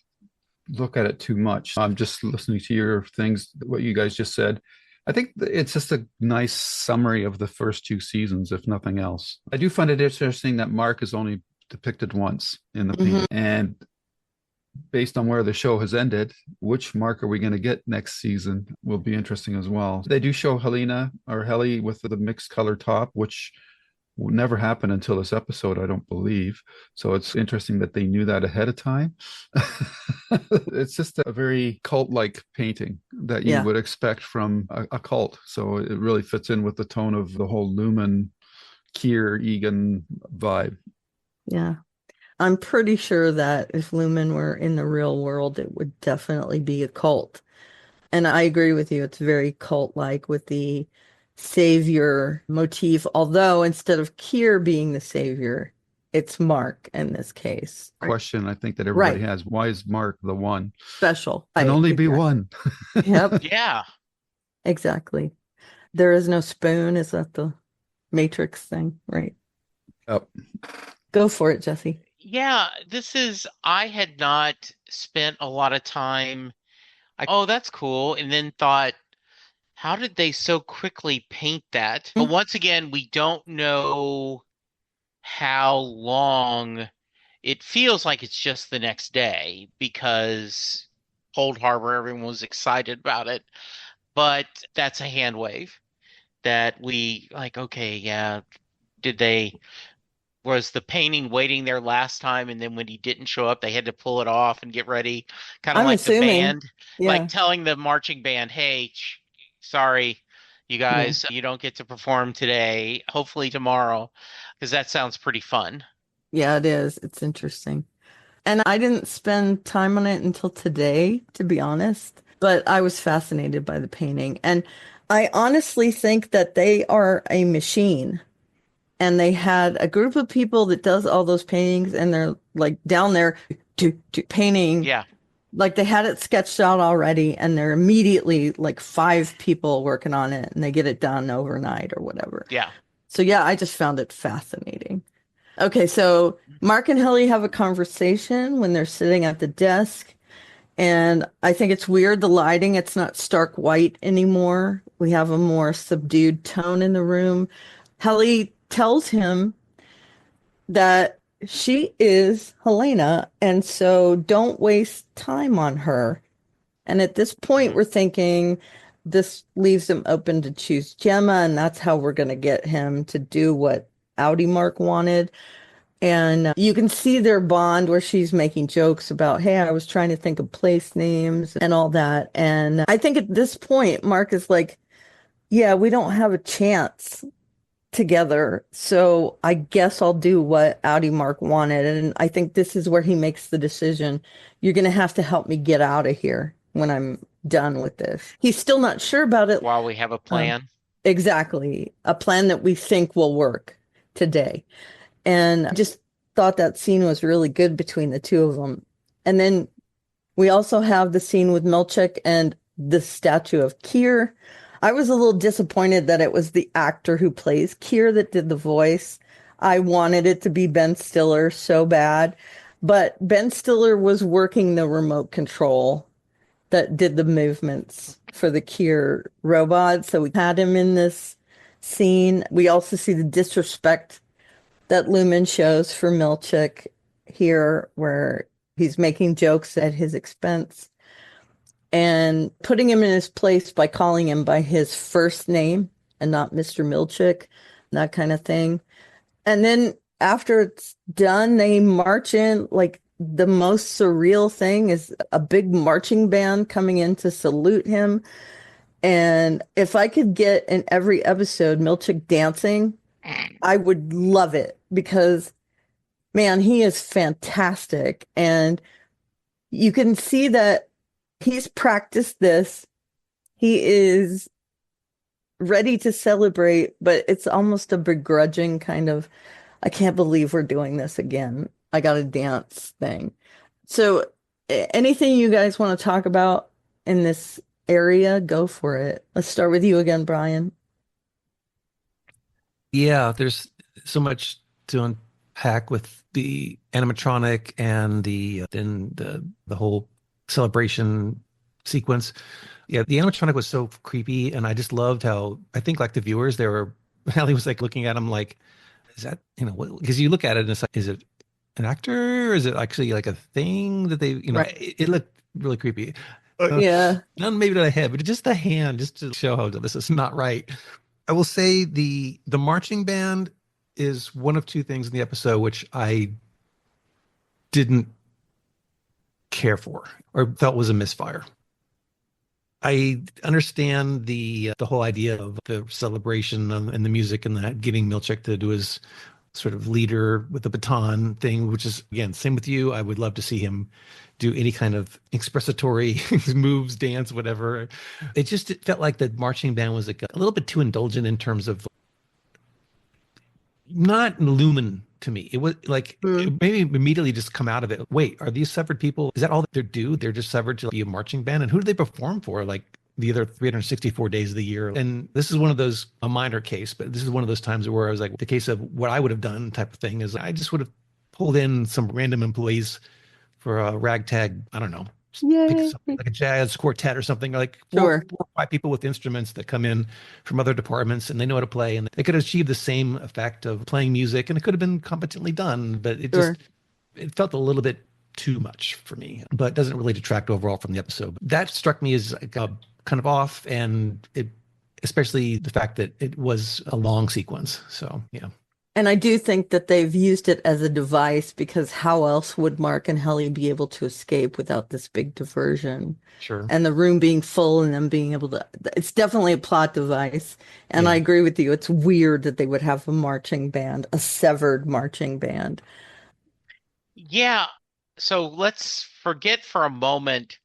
look at it too much. I'm just listening to your things, what you guys just said. I think it's just a nice summary of the first two seasons, if nothing else. I do find it interesting that Mark is only depicted once in the painting. And based on where the show has ended, which Mark are we going to get next season will be interesting as well. They do show Helena or Helly with the mixed color top, which will never happen until this episode, I don't believe. So it's interesting that they knew that ahead of time. It's just a very cult-like painting that you would expect from a cult. So it really fits in with the tone of the whole Lumen, Kier, Egan vibe. Yeah. I'm pretty sure that if Lumen were in the real world, it would definitely be a cult. And I agree with you. It's very cult-like with the savior motif, although instead of Kier being the savior, it's Mark in this case. Question I think that everybody has. Why is Mark the one? Special. Can only be one. Yep. Yeah. Exactly. There is no spoon. Is that the Matrix thing? Right. Yep. Go for it, Jesse. Yeah, I had not spent a lot of time. Oh, that's cool. And then thought, how did they so quickly paint that? But once again, we don't know how long. It feels like it's just the next day because Cold Harbor, everyone was excited about it. But that's a hand wave that we like, okay, yeah. Was the painting waiting there last time, and then when he didn't show up, they had to pull it off and get ready? Kind of I'm like assuming. the band, Yeah. like telling the marching band, hey, sorry, you guys, you don't get to perform today. Hopefully tomorrow, because that sounds pretty fun. Yeah, it is. It's interesting. And I didn't spend time on it until today, to be honest, but I was fascinated by the painting. And I honestly think that they are a machine. And they had a group of people that does all those paintings, and they're like down there to painting. Yeah. Like they had it sketched out already, and they're immediately like 5 people working on it, and they get it done overnight or whatever. Yeah. So yeah, I just found it fascinating. Okay, so Mark and Helly have a conversation when they're sitting at the desk, and I think it's weird, the lighting, it's not stark white anymore. We have a more subdued tone in the room. Helly tells him that she is Helena, and so don't waste time on her. And at this point, we're thinking this leaves him open to choose Gemma, and that's how we're going to get him to do what Audi Mark wanted. And you can see their bond where she's making jokes about, hey, I was trying to think of place names and all that. And I think at this point, Mark is like, yeah, we don't have a chance together. So I guess I'll do what Audi Mark wanted. And I think this is where he makes the decision. You're going to have to help me get out of here when I'm done with this. He's still not sure about it. While we have a plan. Exactly. A plan that we think will work today. And I just thought that scene was really good between the two of them. And then we also have the scene with Milchek and the statue of Kier. I was a little disappointed that it was the actor who plays Kier that did the voice. I wanted it to be Ben Stiller so bad, but Ben Stiller was working the remote control that did the movements for the Cure robot. So we had him in this scene. We also see the disrespect that Lumen shows for Milchick here, where he's making jokes at his expense and putting him in his place by calling him by his first name and not Mr. Milchick, that kind of thing. And then after it's done, they march in. Like the most surreal thing is a big marching band coming in to salute him. And if I could get in every episode Milchick dancing, I would love it because, man, he is fantastic. And you can see that he's practiced this. He is ready to celebrate, but it's almost a begrudging kind of, I can't believe we're doing this again. I got to dance thing. So, anything you guys want to talk about in this area, go for it. Let's start with you again, Brian. Yeah, there's so much to unpack with the animatronic and the whole celebration sequence. Yeah, the animatronic was so creepy, and I just loved how I think like the viewers, they were Hallie was like looking at him like, is that, what, because you look at it and it's like, is it an actor or is it actually like a thing that they, Right. it looked really creepy. Yeah. Not maybe to the head, but just the hand, just to show how this is not right. I will say the marching band is one of two things in the episode which I didn't care for or felt was a misfire. I understand the whole idea of the celebration and the music and that getting Milchick to do his sort of leader with the baton thing, which is again same with you. I would love to see him do any kind of expressatory moves, dance, whatever. It felt like the marching band was like a little bit too indulgent in terms of not lumen to me. It was like Mm. it maybe immediately just come out of it. Wait, are these severed people? Is that all that they do? They're just severed to be a marching band, and who do they perform for? Like the other 364 days of the year. And this is one of those, a minor case, but this is one of those times where I was like, the case of what I would have done type of thing is I just would have pulled in some random employees for a ragtag, I don't know, pick Yay. something like a jazz quartet or something, like Sure. 4 or 5 people with instruments that come in from other departments and they know how to play and they could achieve the same effect of playing music and it could have been competently done, but Sure. it felt a little bit too much for me, but doesn't really detract overall from the episode. That struck me as like a kind of off, and it, especially the fact that it was a long sequence. So yeah. And I do think that they've used it as a device because how else would Mark and Helly be able to escape without this big diversion? Sure. And the room being full and them being able to, it's definitely a plot device. And I Yeah. agree with you. It's weird that they would have a marching band, a severed marching band. Yeah. So let's forget for a moment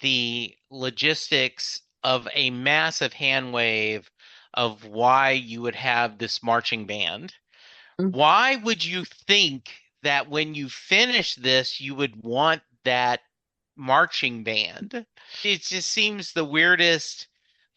the logistics of a massive hand wave of why you would have this marching band. Mm. Why would you think that when you finish this, you would want that marching band? It just seems the weirdest.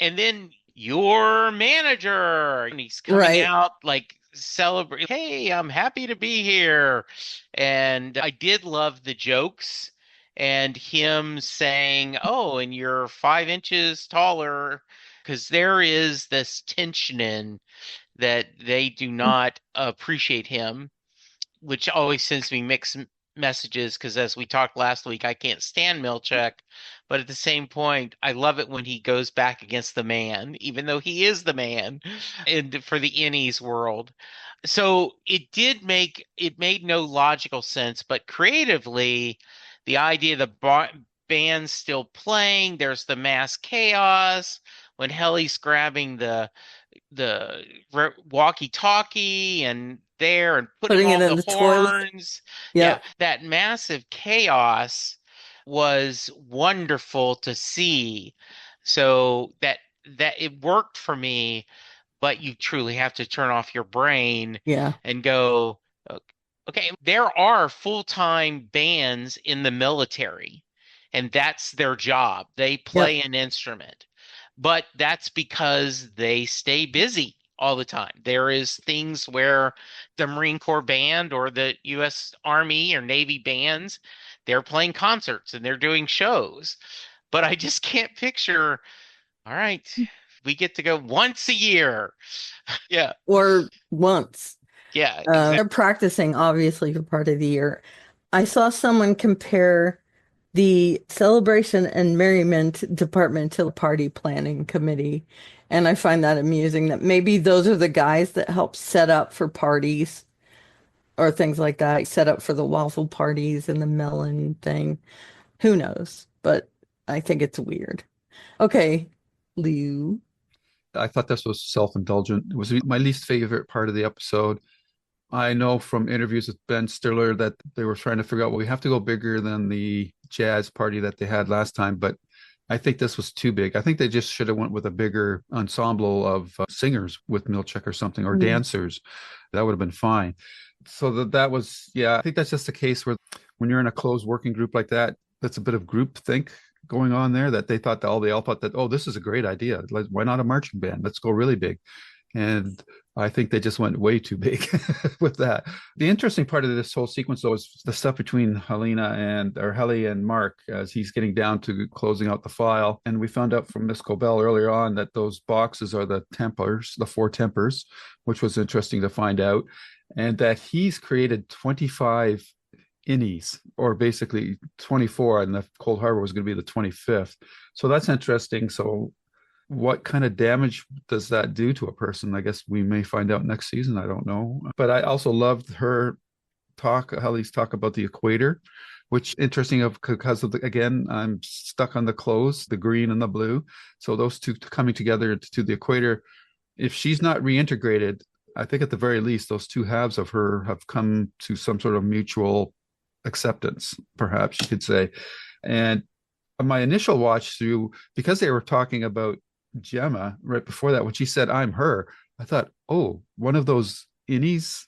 And then your manager, and he's coming Right. out like celebrate, hey, I'm happy to be here. And I did love the jokes and him saying, oh, and you're 5 inches taller, because there is this tension in that they do not appreciate him, which always sends me mixed messages because as we talked last week, I can't stand Milchek, but at the same point, I love it when he goes back against the man, even though he is the man and for the innies world. So it made no logical sense, but creatively, the idea the band's still playing, there's the mass chaos when Helly's grabbing the walkie-talkie and there and putting Putting it all in the the toilet. horns. Yeah, Yep. that massive chaos was wonderful to see. So that it worked for me, but you truly have to turn off your brain Yeah. and go, okay, there are full-time bands in the military, and that's their job. They Yep. play an instrument, but that's because they stay busy. all the time. There is things where the Marine Corps band or the U.S. Army or Navy bands, they're playing concerts and they're doing shows. But I just can't picture, all right, we get to go once a year. Yeah. Or once. Yeah, exactly. They're practicing, obviously, for part of the year. I saw someone compare the celebration and merriment department to the party planning committee. And I find that amusing that maybe those are the guys that help set up for parties or things like that, set up for the waffle parties and the melon thing. Who knows? But I think it's weird. Okay, Liu. I thought this was self-indulgent. It was my least favorite part of the episode. I know from interviews with Ben Stiller that they were trying to figure out, well, we have to go bigger than the jazz party that they had last time, but I think this was too big. I think they just should have went with a bigger ensemble of singers with Milchek or something, or dancers. That would have been fine. So that was, yeah, I think that's just a case where when you're in a closed working group like that, that's a bit of group think going on there, that they all thought that, oh, this is a great idea. Why not a marching band? Let's go really big. And I think they just went way too big with that. The interesting part of this whole sequence, though, is the stuff between Helly and Mark as he's getting down to closing out the file. And we found out from Miss Cobell earlier on that those boxes are the Templars, the 4 Tempers, which was interesting to find out. And that he's created 25 innies, or basically 24, and the Cold Harbor was going to be the 25th. So that's interesting. So what kind of damage does that do to a person? I guess we may find out next season. I don't know. But I also loved her Helly's talk about the equator, which interesting because of again, I'm stuck on the clothes, the green and the blue. So those two coming together to the equator, if she's not reintegrated, I think at the very least, those two halves of her have come to some sort of mutual acceptance, perhaps you could say. And my initial watch through, because they were talking about Gemma right before that, when she said I'm her, I thought, oh, one of those innies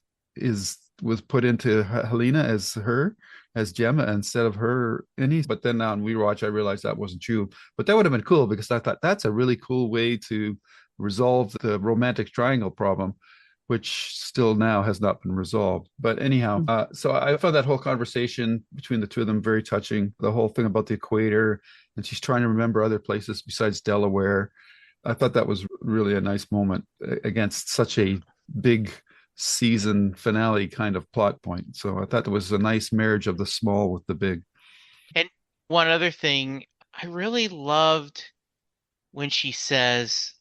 was put into Helena as Gemma instead of her innies. But then now on rewatch, I realized that wasn't true. But that would have been cool, because I thought that's a really cool way to resolve the romantic triangle problem, which still now has not been resolved. But anyhow, so I found that whole conversation between the two of them very touching. The whole thing about the equator, and she's trying to remember other places besides Delaware. I thought that was really a nice moment against such a big season finale kind of plot point. So I thought it was a nice marriage of the small with the big. And one other thing, I really loved when she says,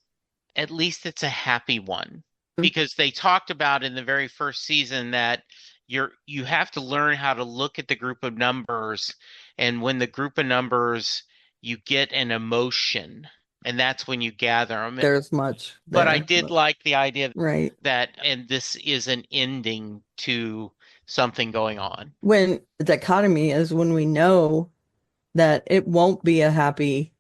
at least it's a happy one. Because they talked about in the very first season that you have to learn how to look at the group of numbers, and when the group of numbers, you get an emotion, and that's when you gather them. There's much But there, I did like the idea right, that, and this is an ending to something going on. when the dichotomy is when we know that it won't be a happy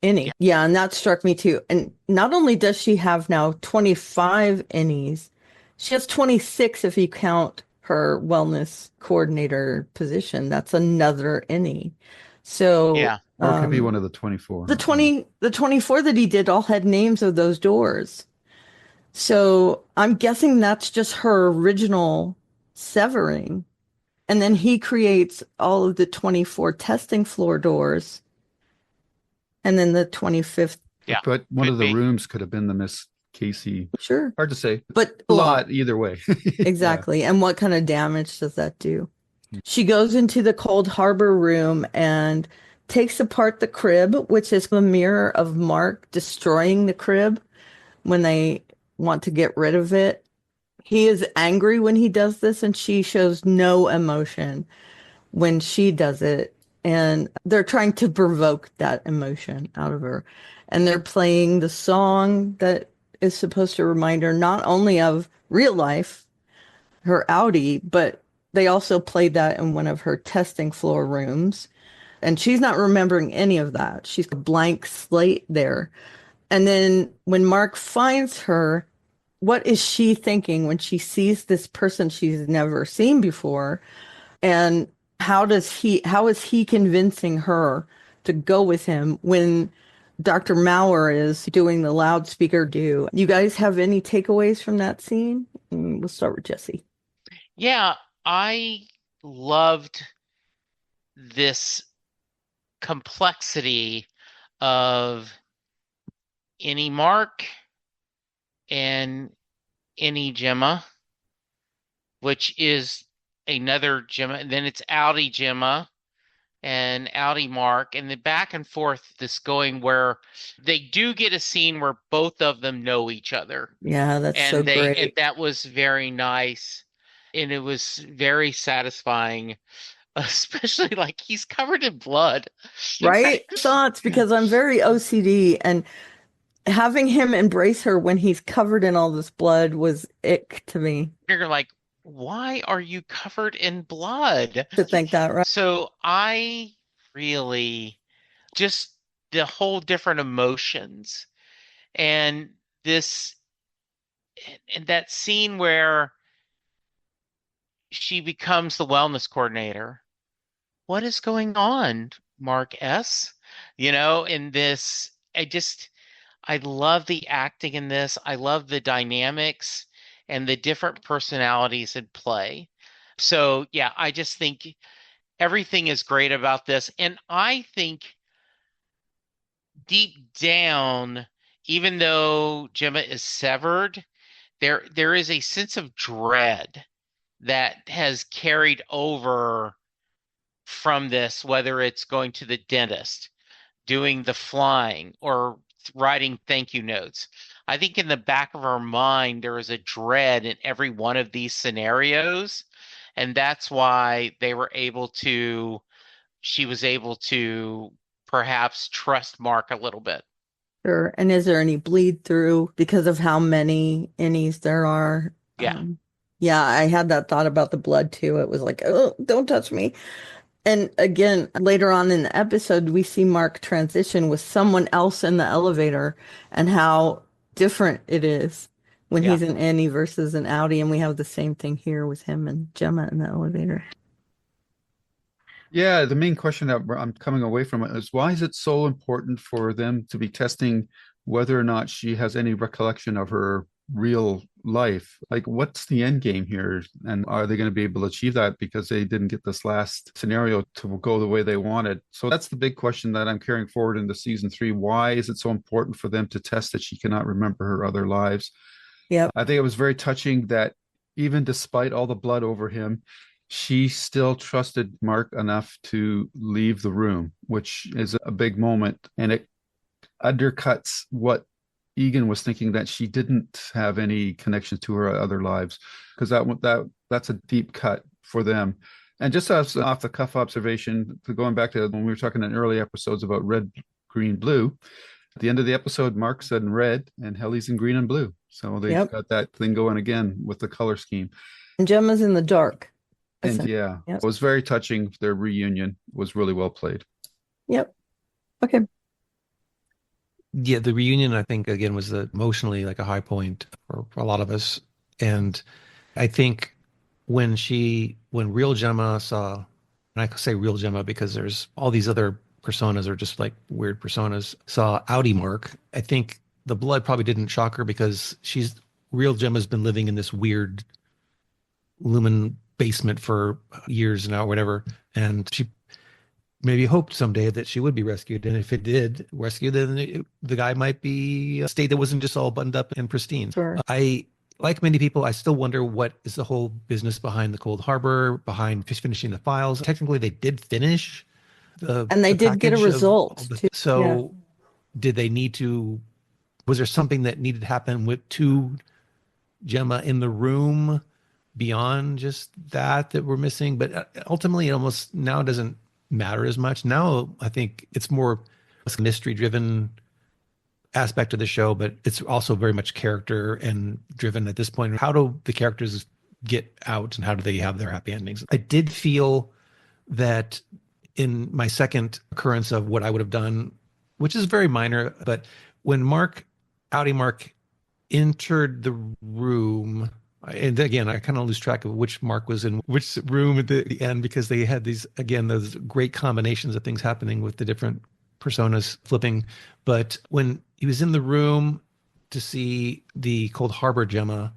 innie. Yeah, and that struck me too. And not only does she have now 25 innies, she has 26 if you count her wellness coordinator position. That's another innie. So Yeah. Or it could be one of the 24. The 24 that he did all had names of those doors. So I'm guessing that's just her original severing. And then he creates all of the 24 testing floor doors. And then the 25th. Yeah. But one of the rooms could have been the Miss Casey. Sure. Hard to say. But a lot either way. Exactly. Yeah. And what kind of damage does that do? She goes into the Cold Harbor room and takes apart the crib, which is the mirror of Mark destroying the crib when they want to get rid of it. He is angry when he does this, and she shows no emotion when she does it. And they're trying to provoke that emotion out of her. And they're playing the song that is supposed to remind her not only of real life, her Audi, but they also played that in one of her testing floor rooms. And she's not remembering any of that. She's a blank slate there. And then when Mark finds her, what is she thinking when she sees this person she's never seen before? And how is he convincing her to go with him when Dr. Maurer is doing the loudspeaker do. You guys have any takeaways from that scene? We'll start with Jesse. Yeah, I loved this complexity of any Mark and any Gemma, which is another Gemma, and then it's Audi Gemma and Audi Mark, and the back and forth this going where they do get a scene where both of them know each other. Yeah, that's so And great. that was very nice. And it was very satisfying, especially like he's covered in blood. Right? Thoughts, because I'm very OCD, and having him embrace her when he's covered in all this blood was ick to me You're like, why are you covered in blood? to think that, right? So I really just the whole different emotions and this and that scene where she becomes the wellness coordinator. What is going on, Mark S? In this, I love the acting in this. I love the dynamics and the different personalities in play. So, yeah, I just think everything is great about this. And I think deep down, even though Gemma is severed, there is a sense of dread that has carried over from this, whether it's going to the dentist, doing the flying, or writing thank you notes. I think in the back of her mind, there is a dread in every one of these scenarios. And that's why she was able to perhaps trust Mark a little bit. Sure. And is there any bleed through because of how many innies there are? Yeah. Yeah, I had that thought about the blood too. It was like, oh, don't touch me. And again, later on in the episode, we see Mark transition with someone else in the elevator and how different it is when Yeah. he's an Annie versus an Audi. And we have the same thing here with him and Gemma in the elevator. Yeah, the main question that I'm coming away from it is why is it so important for them to be testing whether or not she has any recollection of her real life? Like, what's the end game here? And are they going to be able to achieve that because they didn't get this last scenario to go the way they wanted? So that's the big question that I'm carrying forward into season 3. Why is it so important for them to test that she cannot remember her other lives? Yep. I think it was very touching that even despite all the blood over him, she still trusted Mark enough to leave the room, which is a big moment. And it undercuts what Egan was thinking, that she didn't have any connection to her other lives, because that's a deep cut for them. And just as off the cuff observation, going back to when we were talking in early episodes about red, green, blue, at the end of the episode, Mark said in red and Helly's in green and blue. So they've got that thing going again with the color scheme. And Gemma's in the dark. And yeah, yep. It was very touching. Their reunion was really well played. Yep. Okay. Yeah, the reunion, I think, again, was emotionally like a high point for a lot of us. And I think when real Gemma saw, and I say real Gemma because there's all these other personas are just like weird personas, saw Audi Mark, I think the blood probably didn't shock her because real Gemma's been living in this weird lumen basement for years now, or whatever. And she maybe hoped someday that she would be rescued. And if it did rescue, then the guy might be a state that wasn't just all buttoned up and pristine. Sure. I, like many people, I still wonder what is the whole business behind the Cold Harbor, behind finishing the files. Technically, they did finish and they did get a result too. So did they need to, was there something that needed to happen to Gemma in the room beyond just that we're missing? But ultimately, it almost now doesn't matter as much. Now I think it's more a mystery driven aspect of the show, but it's also very much character and driven at this point. How do the characters get out and how do they have their happy endings? I did feel that in my second occurrence of what I would have done, which is very minor, but when Audi Mark entered the room, and again, I kind of lose track of which Mark was in which room at the end because they had those great combinations of things happening with the different personas flipping. But when he was in the room to see the Cold Harbor Gemma,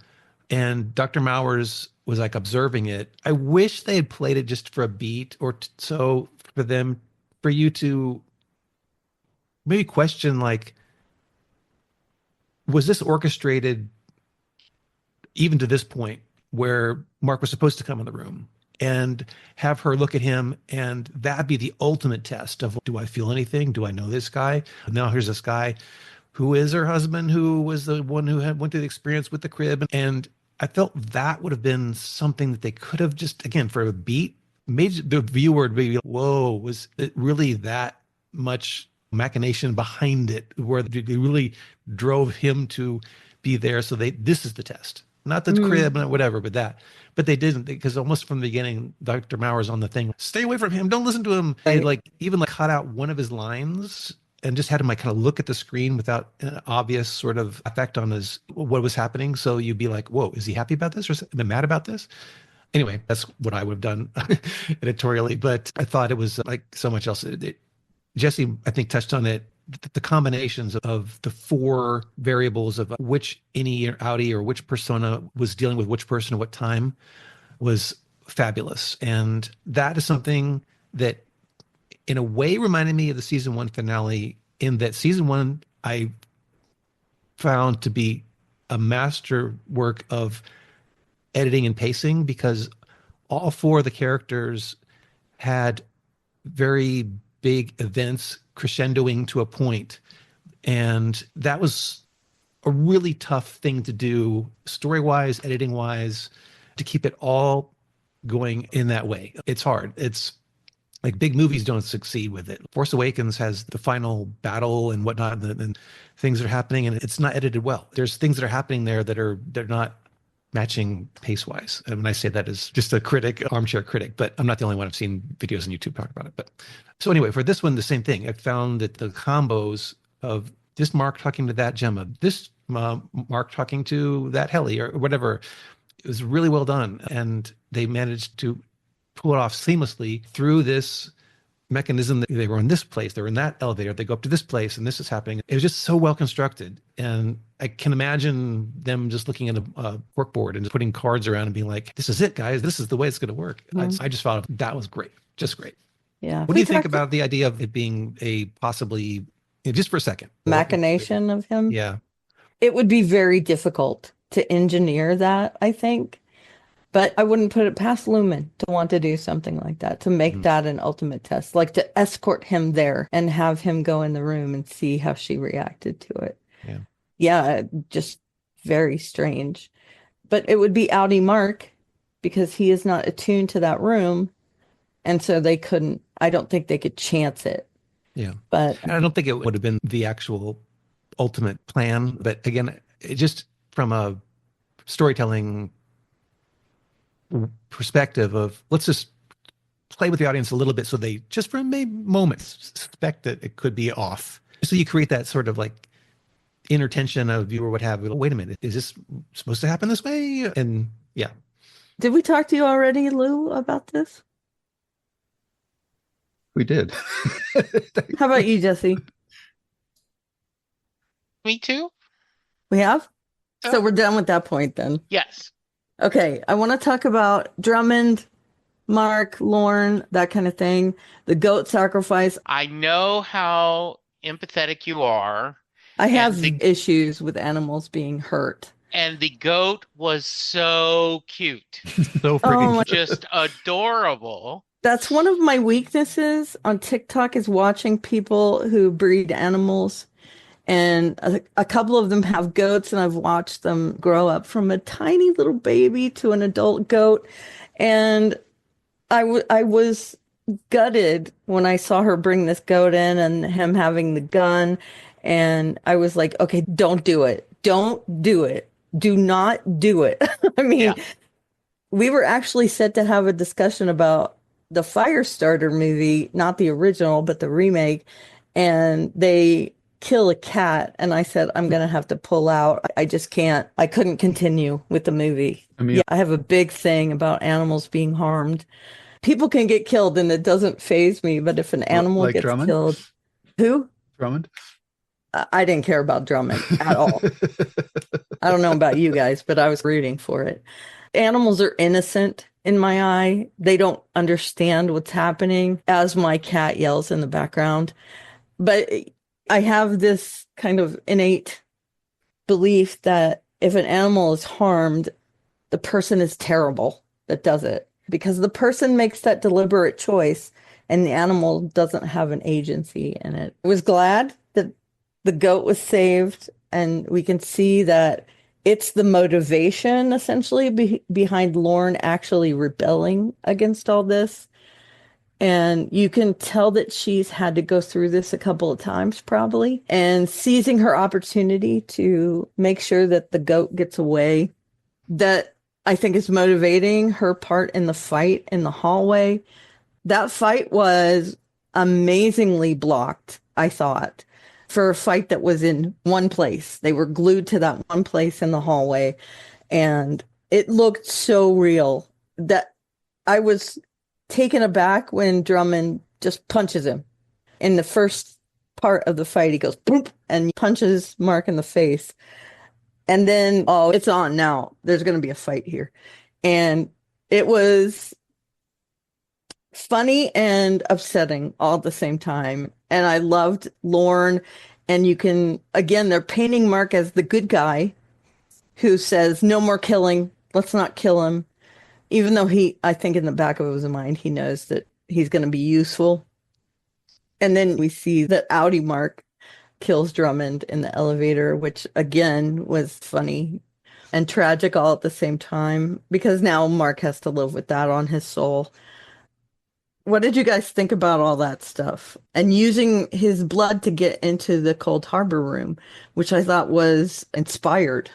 and Dr. Mowers was like observing it, I wish they had played it just for a beat or so for you to maybe question, like, was this orchestrated even to this point where Mark was supposed to come in the room, and have her look at him, and that'd be the ultimate test of, do I feel anything? Do I know this guy? Now here's this guy who is her husband, who was the one who went through the experience with the crib. And I felt that would have been something that they could have just, again, for a beat, made the viewer be, whoa, was it really that much machination behind it, where they really drove him to be there? So this is the test, not the crib, not whatever, but they didn't, because almost from the beginning, Dr. Mowers on the thing, stay away from him, don't listen to him. They even cut out one of his lines and just had him kind of look at the screen without an obvious sort of effect on what was happening. So you'd be like, whoa, is he happy about this, or is he mad about this? Anyway, that's what I would have done editorially, but I thought it was like so much else. Jesse, I think, touched on it. The combinations of the four variables of which innie or outie or which persona was dealing with which person at what time was fabulous. And that is something that in a way reminded me of the season 1 finale, in that season 1 I found to be a masterwork of editing and pacing, because all four of the characters had very big events crescendoing to a point. And that was a really tough thing to do, story-wise, editing-wise, to keep it all going in that way. It's hard. It's like big movies don't succeed with it. Force Awakens has the final battle and whatnot, and things are happening, and it's not edited well. There's things that are happening there that they're not matching pace-wise. And when I say that as just a critic, armchair critic, but I'm not the only one. I've seen videos on YouTube talk about it. But so anyway, for this one, the same thing. I found that the combos of this Mark talking to that Gemma, this Mark talking to that Helly or whatever, it was really well done. And they managed to pull it off seamlessly through this mechanism that they were in this place, they were in that elevator, they go up to this place, and this is happening. It was just so well constructed. And I can imagine them just looking at a corkboard and just putting cards around and being like, this is it, guys. This is the way it's going to work. I just thought that was great. Just great. Yeah. What do you think about the idea of it being a possibly, just for a second, machination of him? Yeah. It would be very difficult to engineer that, I think. But I wouldn't put it past Lumen to want to do something like that, to make that an ultimate test, like to escort him there and have him go in the room and see how she reacted to it. Yeah. Yeah, just very strange. But it would be Audi Mark, because he is not attuned to that room. And so I don't think they could chance it. Yeah. But I don't think it would have been the actual ultimate plan. But again, it just from a storytelling perspective of, let's just play with the audience a little bit so they just for a moment suspect that it could be off. So you create that sort of like inner tension of viewer would have, wait a minute, is this supposed to happen this way? And yeah. Did we talk to you already, Lou, about this? We did. How about you, Jesse? Me too? We have? So we're done with that point then. Yes. Okay, I want to talk about Drummond, Mark, Lorne, that kind of thing. The goat sacrifice. I know how empathetic you are. I have issues with animals being hurt. And the goat was so cute. So freaking just adorable. That's one of my weaknesses on TikTok, is watching people who breed animals. And a couple of them have goats, and I've watched them grow up from a tiny little baby to an adult goat. And I was gutted when I saw her bring this goat in and him having the gun. And I was like, okay, don't do it. Don't do it. Do not do it. I mean, we were actually set to have a discussion about the Firestarter movie, not the original, but the remake. And they kill a cat, and I said, I'm gonna have to pull out. I just can't. I couldn't continue with the movie. I have a big thing about animals being harmed. People can get killed and it doesn't faze me, but if an animal gets killed, Who? Drummond. I didn't care about Drummond at all. I don't know about you guys, but I was rooting for it. Animals are innocent in my eye. They don't understand what's happening as my cat yells in the background. But I have this kind of innate belief that if an animal is harmed, the person is terrible that does it because the person makes that deliberate choice and the animal doesn't have an agency in it. I was glad that the goat was saved, and we can see that it's the motivation essentially behind Lorne actually rebelling against all this. And you can tell that she's had to go through this a couple of times, probably, and seizing her opportunity to make sure that the goat gets away. That I think is motivating her part in the fight in the hallway. That fight was amazingly blocked, I thought, for a fight that was in one place. They were glued to that one place in the hallway, and it looked so real that I was taken aback when Drummond just punches him. In the first part of the fight, he goes boop and punches Mark in the face. And then, oh, it's on now. There's going to be a fight here. And it was funny and upsetting all at the same time. And I loved Lorne. And you can, again, they're painting Mark as the good guy who says, no more killing. Let's not kill him. Even though I think in the back of his mind, he knows that he's going to be useful. And then we see that Audi Mark kills Drummond in the elevator, which again was funny and tragic all at the same time because now Mark has to live with that on his soul. What did you guys think about all that stuff? And using his blood to get into the Cold Harbor room, which I thought was inspired.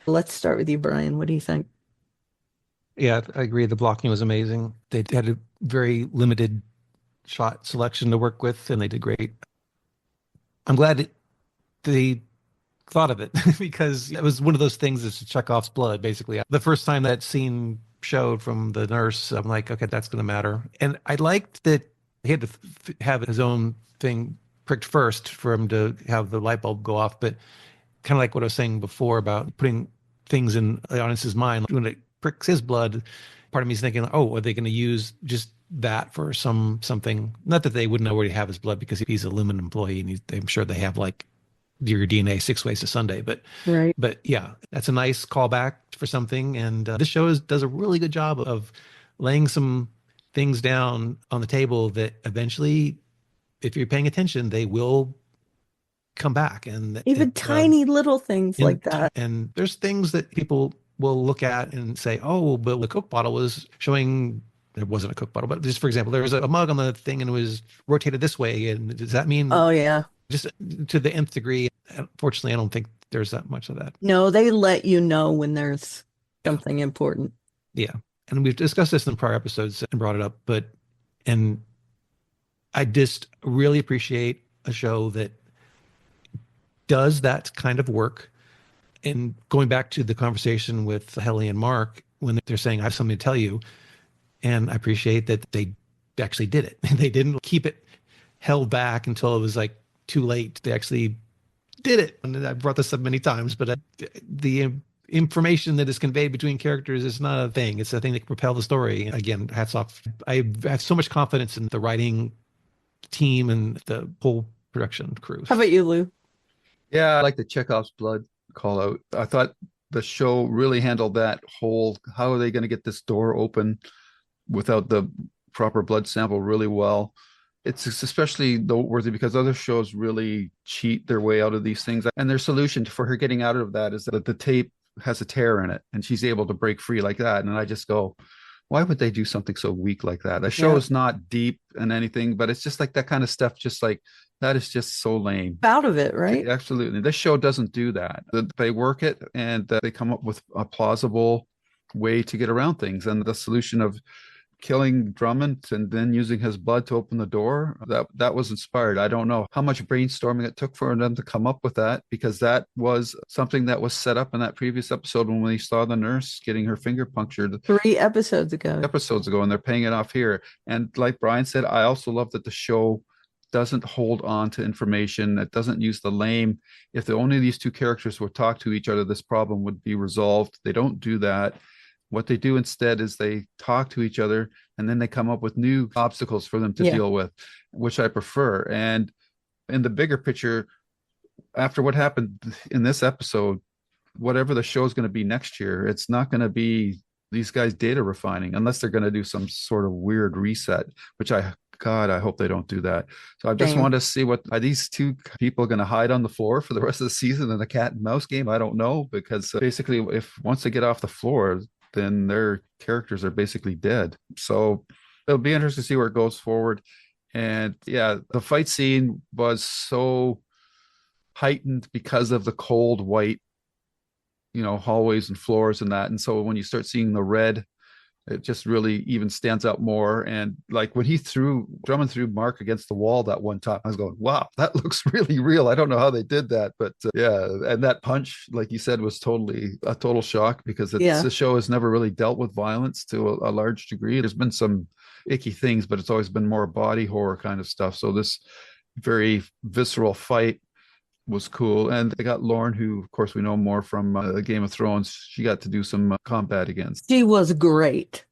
Let's start with you, Brian. What do you think? Yeah, I agree. The blocking was amazing. They had a very limited shot selection to work with, and they did great. I'm glad they thought of it because it was one of those things that's Chekhov's blood, basically. The first time that scene showed from the nurse, I'm like, okay, that's going to matter. And I liked that he had to have his own thing pricked first for him to have the light bulb go off. But kind of like what I was saying before about putting things in the audience's mind, when it pricks his blood, part of me is thinking, oh, are they going to use just that for something? Not that they wouldn't already have his blood because he's a Lumen employee, and I'm sure they have like your DNA 6 ways to Sunday. But Right. But yeah, that's a nice callback for something. And this show does a really good job of laying some things down on the table that eventually, if you're paying attention, they will come back. And Even tiny little things like that. And there's things that people will look at and say, oh, but the Coke bottle was showing. There wasn't a Coke bottle, but just for example, there was a mug on the thing and it was rotated this way. And does that mean? Oh, yeah. Just to the nth degree. Unfortunately, I don't think there's that much of that. No, they let you know when there's something important. Yeah. And we've discussed this in prior episodes and brought it up, and I just really appreciate a show that does that kind of work. And going back to the conversation with Helly and Mark, when they're saying, I have something to tell you. And I appreciate that they actually did it. They didn't keep it held back until it was like too late. They actually did it. And I brought this up many times, but the information that is conveyed between characters is not a thing. It's a thing that can propel the story. Again, hats off. I have so much confidence in the writing team and the whole production crew. How about you, Lou? Yeah, I like the Chekhov's blood call out. I thought the show really handled that whole, how are they going to get this door open without the proper blood sample really well. It's especially noteworthy because other shows really cheat their way out of these things. And their solution for her getting out of that is that the tape has a tear in it and she's able to break free like that. And I just go, why would they do something so weak like that? The show is not deep and anything, but it's just like that kind of stuff. Just like that is just so lame. Out of it, right? Absolutely. This show doesn't do that. They work it and they come up with a plausible way to get around things. And the solution of killing Drummond and then using his blood to open the door, that was inspired. I don't know how much brainstorming it took for them to come up with that, because that was something that was set up in that previous episode when we saw the nurse getting her finger punctured 3 episodes ago. And they're paying it off here. And like Brian said, I also love that the show doesn't hold on to information. It doesn't use the lame. If the only these two characters would talk to each other, this problem would be resolved. They don't do that. What they do instead is they talk to each other and then they come up with new obstacles for them to deal with, which I prefer. And in the bigger picture, after what happened in this episode, whatever the show is going to be next year, it's not going to be these guys data refining unless they're going to do some sort of weird reset, which God, I hope they don't do that. So I just want to see what are these two people going to hide on the floor for the rest of the season in the cat and mouse game? I don't know, because basically if once they get off the floor, then their characters are basically dead. So it'll be interesting to see where it goes forward. And yeah, the fight scene was so heightened because of the cold white, hallways and floors and that. And so when you start seeing the red, it just really even stands out more. And like when Drummond threw Mark against the wall that one time, I was going, wow, that looks really real. I don't know how they did that, but yeah. And that punch, like you said, was totally a total shock, because the show has never really dealt with violence to a large degree. There's been some icky things, but it's always been more body horror kind of stuff. So this very visceral fight was cool. And they got Lauren, who of course we know more from Game of Thrones. She got to do some combat against. She was great.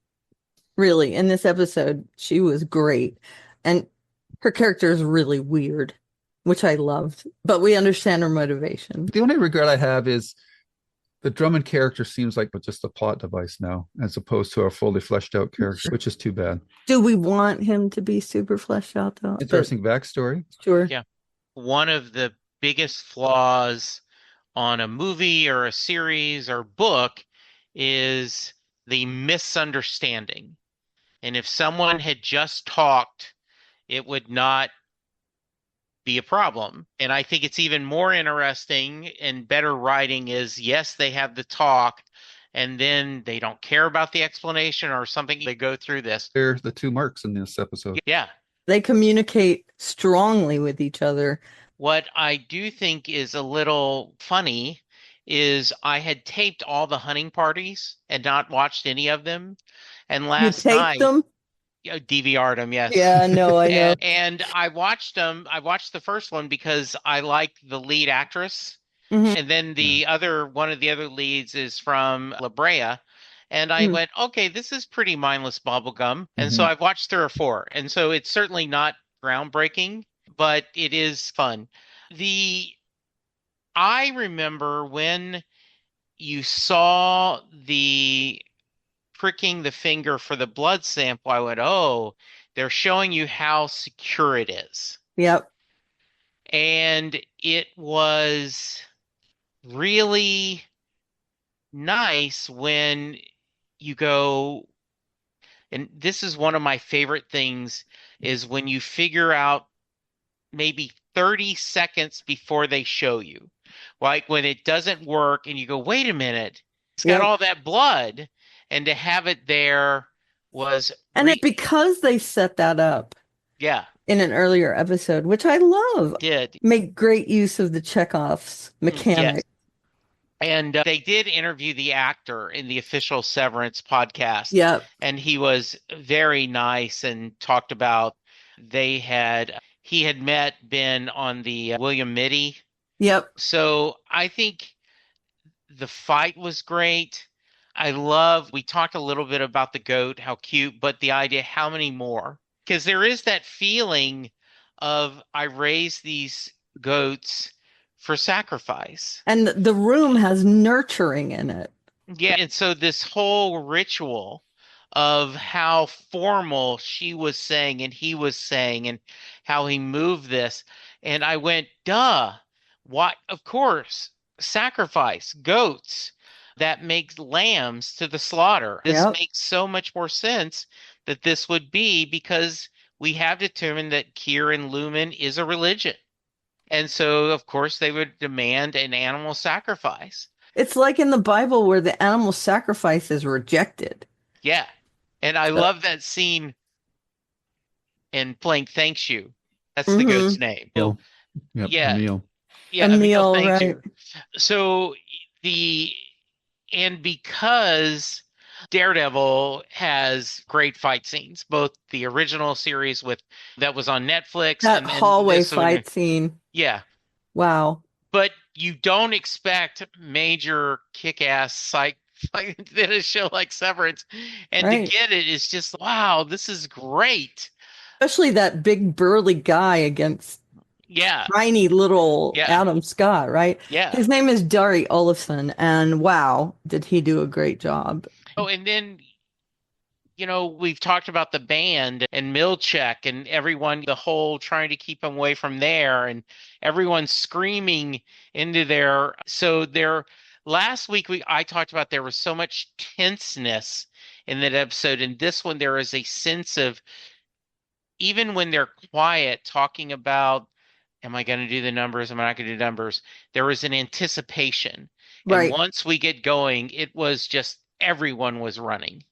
Really, in this episode, she was great. And her character is really weird, which I loved. But we understand her motivation. The only regret I have is the Drummond character seems like just a plot device now, as opposed to a fully fleshed out character, which is too bad. Do we want him to be super fleshed out, though? Interesting backstory. Sure. Yeah. One of the biggest flaws on a movie or a series or book is the misunderstanding. And if someone had just talked, it would not be a problem. And I think it's even more interesting and better writing is, yes, they have the talk and then they don't care about the explanation or something. They go through this. They're the two Marks in this episode. Yeah. They communicate strongly with each other. What I do think is a little funny is I had taped all the hunting parties and not watched any of them. And last night, them? DVR'd them, yes. Yeah, no, I know. And I watched them. I watched the first one because I liked the lead actress. Mm-hmm. And then one of the other leads is from La Brea. And I went, okay, this is pretty mindless bubblegum. And so I've watched 3 or 4. And so it's certainly not groundbreaking, but it is fun. I remember when you saw the pricking the finger for the blood sample, I went, oh, they're showing you how secure it is. Yep. And it was really nice when you go, and this is one of my favorite things, is when you figure out maybe 30 seconds before they show you, like when it doesn't work and you go, wait a minute, it's got all that blood. And to have it there was... because they set that up. Yeah. In an earlier episode, which I love. Did. Make great use of the Chekhov's mechanic. Yes. And they did interview the actor in the official Severance podcast. Yeah. And he was very nice and talked about he had met Ben on the William Mitty. Yep. So I think the fight was great. We talked a little bit about the goat, how cute, but the idea, how many more? Because there is that feeling of, I raised these goats for sacrifice. And the room has nurturing in it. Yeah, and so this whole ritual of how formal she was saying and he was saying and how he moved this. And I went, duh, what? Of course, sacrifice, goats. That makes lambs to the slaughter. This makes so much more sense that this would be, because we have determined that Kier and Lumen is a religion. And so, of course, they would demand an animal sacrifice. It's like in the Bible where the animal sacrifice is rejected. Yeah. And I love that scene in playing Thanks You. That's the goat's name. Yep, yeah. Emil. Yeah, Emil, thank right. you. So because Daredevil has great fight scenes, both the original series with that was on Netflix That and then hallway this one. fight scene. Yeah. Wow. But you don't expect major kick-ass psych fight in a show like Severance. And to Right. get it is just, wow, this is great. Especially that big burly guy against Yeah. tiny little Yeah. Adam Scott, right? Yeah. His name is Dari Olafson, and wow, did he do a great job. Oh, and then we've talked about the band and Milchek and everyone, the whole trying to keep them away from there and everyone screaming into their. So there, last week I talked about there was so much tenseness in that episode. In this one, there is a sense of even when they're quiet, talking about, am I going to do the numbers? Am I not going to do numbers? There was an anticipation. And Right. once we get going, it was just everyone was running.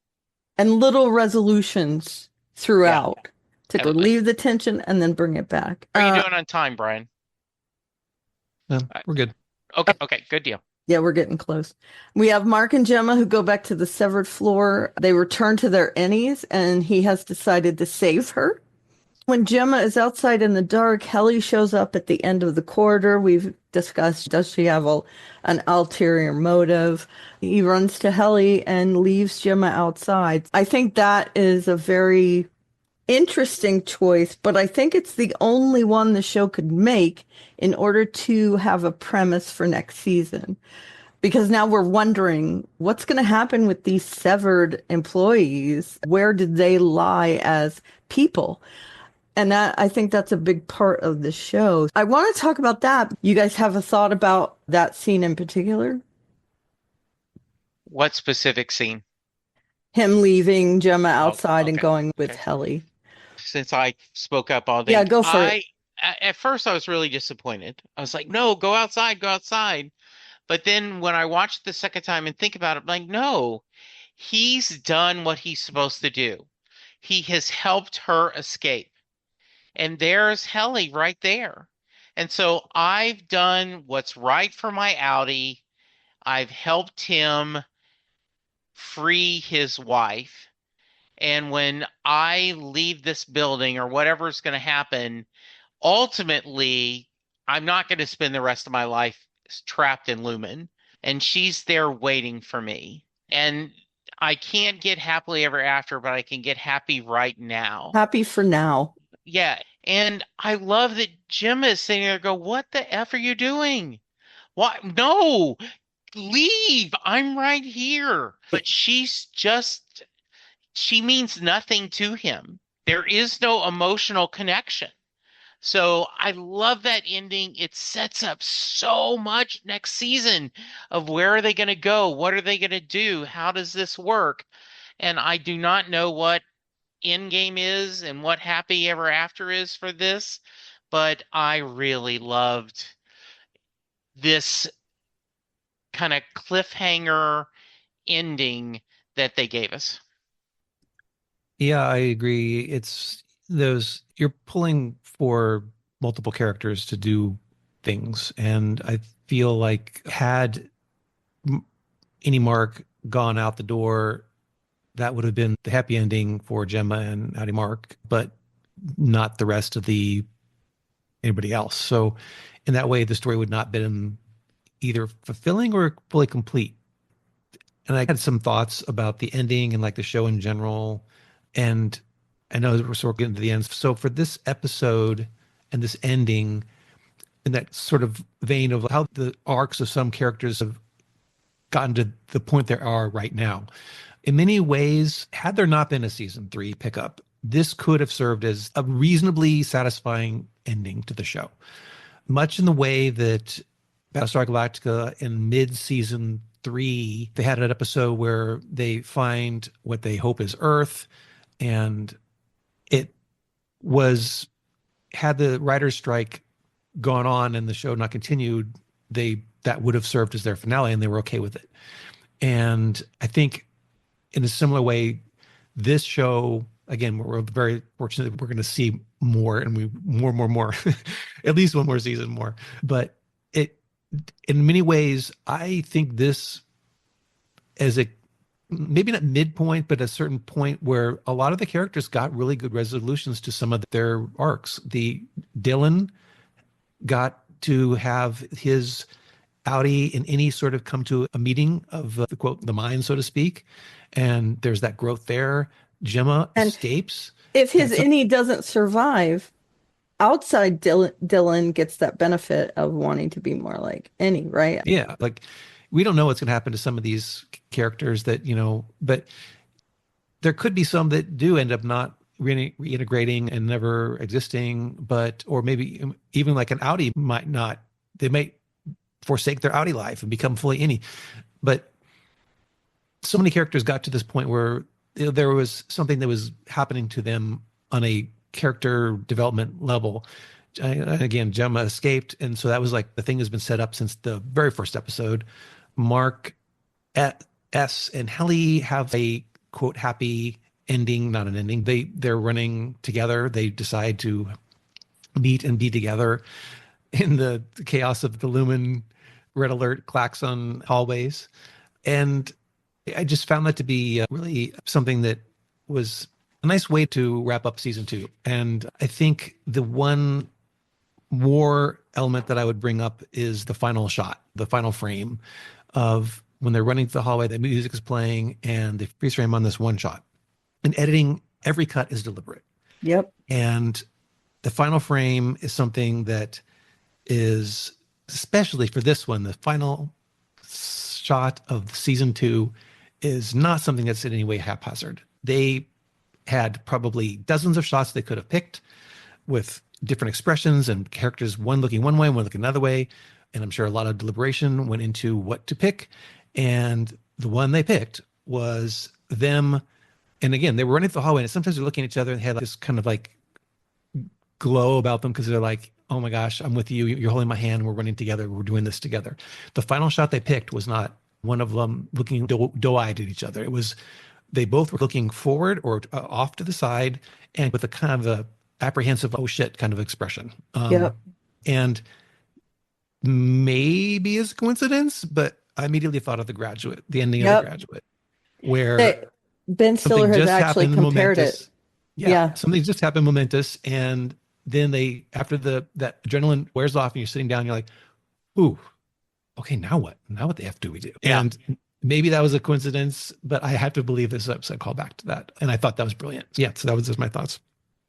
And little resolutions Yeah. throughout to relieve the tension and then bring it back. How are you doing on time, Brian? We're good. Okay, good deal. Yeah, we're getting close. We have Mark and Gemma who go back to the severed floor. They return to their Ennies, and he has decided to save her. When Gemma is outside in the dark, Helly shows up at the end of the corridor. We've discussed, does she have an ulterior motive? He runs to Helly and leaves Gemma outside. I think that is a very interesting choice, but I think it's the only one the show could make in order to have a premise for next season. Because now we're wondering what's going to happen with these severed employees. Where did they lie as people? And I think that's a big part of the show. I want to talk about that. You guys have a thought about that scene in particular? What specific scene? Him leaving Gemma outside and Okay. going with Okay. Helly. Since I spoke up all day, Yeah, go for it. At first I was really disappointed. I was like, no, go outside, go outside. But then when I watched the second time and think about it, I'm like, no, he's done what he's supposed to do. He has helped her escape. And there's Helly right there. And so I've done what's right for my Audi. I've helped him free his wife. And when I leave this building or whatever's going to happen, ultimately, I'm not going to spend the rest of my life trapped in Lumen. And she's there waiting for me. And I can't get happily ever after, but I can get happy right now. Happy for now. Yeah. And I love that Jim is sitting there go, what the F are you doing? What? No, leave. I'm right here. But she means nothing to him. There is no emotional connection. So I love that ending. It sets up so much next season of where are they going to go? What are they going to do? How does this work? And I do not know what Endgame is and what Happy Ever After is for this, but I really loved this kind of cliffhanger ending that they gave us. Yeah, I agree. It's those you're pulling for multiple characters to do things, and I feel like had any Mark gone out the door, that would have been the happy ending for Gemma and Addie Mark, but not the rest of anybody else. So in that way, the story would not have been either fulfilling or fully complete. And I had some thoughts about the ending and like the show in general. And I know we're sort of getting to the end. So for this episode and this ending, in that sort of vein of how the arcs of some characters have gotten to the point they are right now, in many ways, had there not been a season 3 pickup, this could have served as a reasonably satisfying ending to the show. Much in the way that Battlestar Galactica in mid-season 3, they had an episode where they find what they hope is Earth, and it was, had the writer's strike gone on and the show not continued, that would have served as their finale, and they were okay with it. And I think in a similar way, this show, again, we're very fortunate that we're going to see more and more, at least one more season more. But in many ways, I think this, as a maybe not midpoint, but a certain point where a lot of the characters got really good resolutions to some of their arcs. The Dylan got to have his outie in any sort of come to a meeting of the quote, the mind, so to speak. And there's that growth there. Gemma And escapes. if his And so, innie doesn't survive, outside Dylan gets that benefit of wanting to be more like Annie, right? yeah, like we don't know what's going to happen to some of these characters that, but there could be some that do end up not reintegrating and never existing, or maybe even like an outie might not, they might forsake their outie life and become fully innie. But so many characters got to this point where there was something that was happening to them on a character development level. And again, Gemma escaped. And so that was like the thing has been set up since the very first episode. Mark S and Helly have a quote happy ending, not an ending. They're running together. They decide to meet and be together in the chaos of the Lumen red alert klaxon hallways. And I just found that to be really something that was a nice way to wrap up season 2. And I think the one more element that I would bring up is the final shot, the final frame of when they're running through the hallway, the music is playing and they freeze frame on this one shot. And editing, every cut is deliberate. Yep. And the final frame is something that is, especially for this one, the final shot of season 2 is not something that's in any way haphazard. They had probably dozens of shots they could have picked with different expressions and characters, one looking one way, one looking another way. And I'm sure a lot of deliberation went into what to pick. And the one they picked was them. And again, they were running through the hallway and sometimes they're looking at each other and had this kind of like glow about them because they're like, oh my gosh, I'm with you. You're holding my hand. We're running together. We're doing this together. The final shot they picked was not one of them looking doe-eyed at each other. It was, they both were looking forward or off to the side and with a kind of a apprehensive, oh shit kind of expression. Yep. And maybe is a coincidence, but I immediately thought of The Graduate, the ending of The Graduate, where Ben Stiller has actually compared it. Yeah, something just happened momentous, and then they, after that adrenaline wears off, and you're sitting down, you're like, "Ooh, okay, now what? Now what the f do we do?" Yeah. And maybe that was a coincidence, but I have to believe this episode called back to that, and I thought that was brilliant. Yeah, so that was just my thoughts.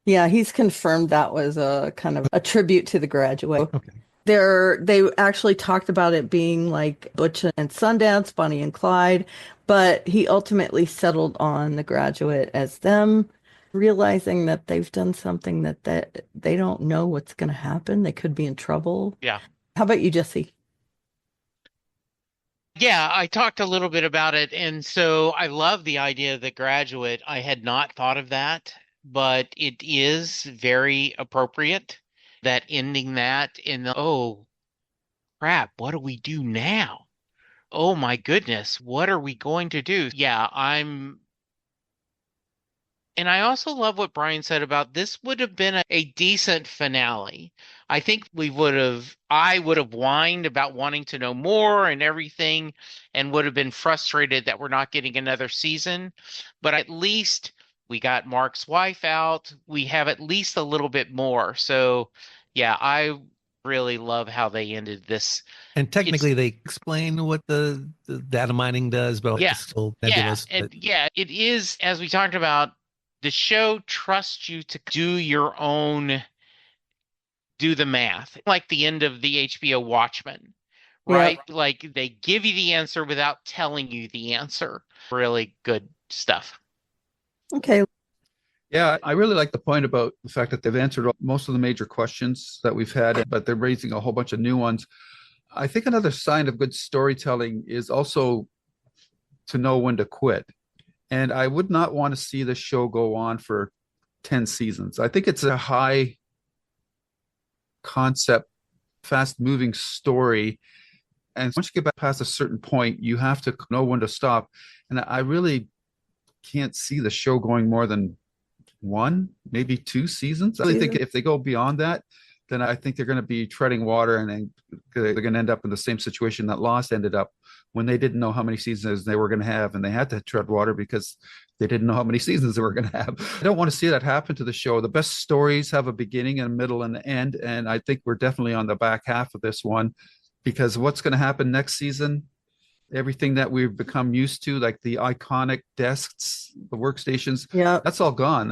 Yeah, he's confirmed that was a kind of a tribute to The Graduate. Okay. They actually talked about it being like Butch and Sundance, Bonnie and Clyde, but he ultimately settled on The Graduate as them, realizing that they've done something that they don't know what's going to happen. They could be in trouble. Yeah. How about you, Jesse? Yeah, I talked a little bit about it. And so I love the idea of The Graduate. I had not thought of that, but it is very appropriate that ending that in the, oh crap, what do we do now? Oh my goodness, what are we going to do? Yeah, and I also love what Brian said about this would have been a decent finale. I think I would have whined about wanting to know more and everything and would have been frustrated that we're not getting another season. But at least we got Mark's wife out. We have at least a little bit more. So yeah, I really love how they ended this. And technically, they explain what the data mining does, but Yeah. it's still nebulous. Yeah, and yeah, it is, as we talked about, the show trusts you to do the math, like the end of the HBO Watchmen, right? Yeah. Like they give you the answer without telling you the answer. Really good stuff. Okay. Yeah, I really like the point about the fact that they've answered most of the major questions that we've had, but they're raising a whole bunch of new ones. I think another sign of good storytelling is also to know when to quit. And I would not want to see the show go on for 10 seasons. I think it's a high concept, fast moving story. And once you get past a certain point, you have to know when to stop. And I really can't see the show going more than 1, maybe 2 seasons. I really think if they go beyond that, then I think they're going to be treading water and then they're going to end up in the same situation that Lost ended up when they didn't know how many seasons they were going to have, and they had to tread water because they didn't know how many seasons they were going to have. I don't want to see that happen to the show. The best stories have a beginning and a middle and an end, and I think we're definitely on the back half of this one, because what's going to happen next season, everything that we've become used to, like the iconic desks, the workstations, Yeah. that's all gone.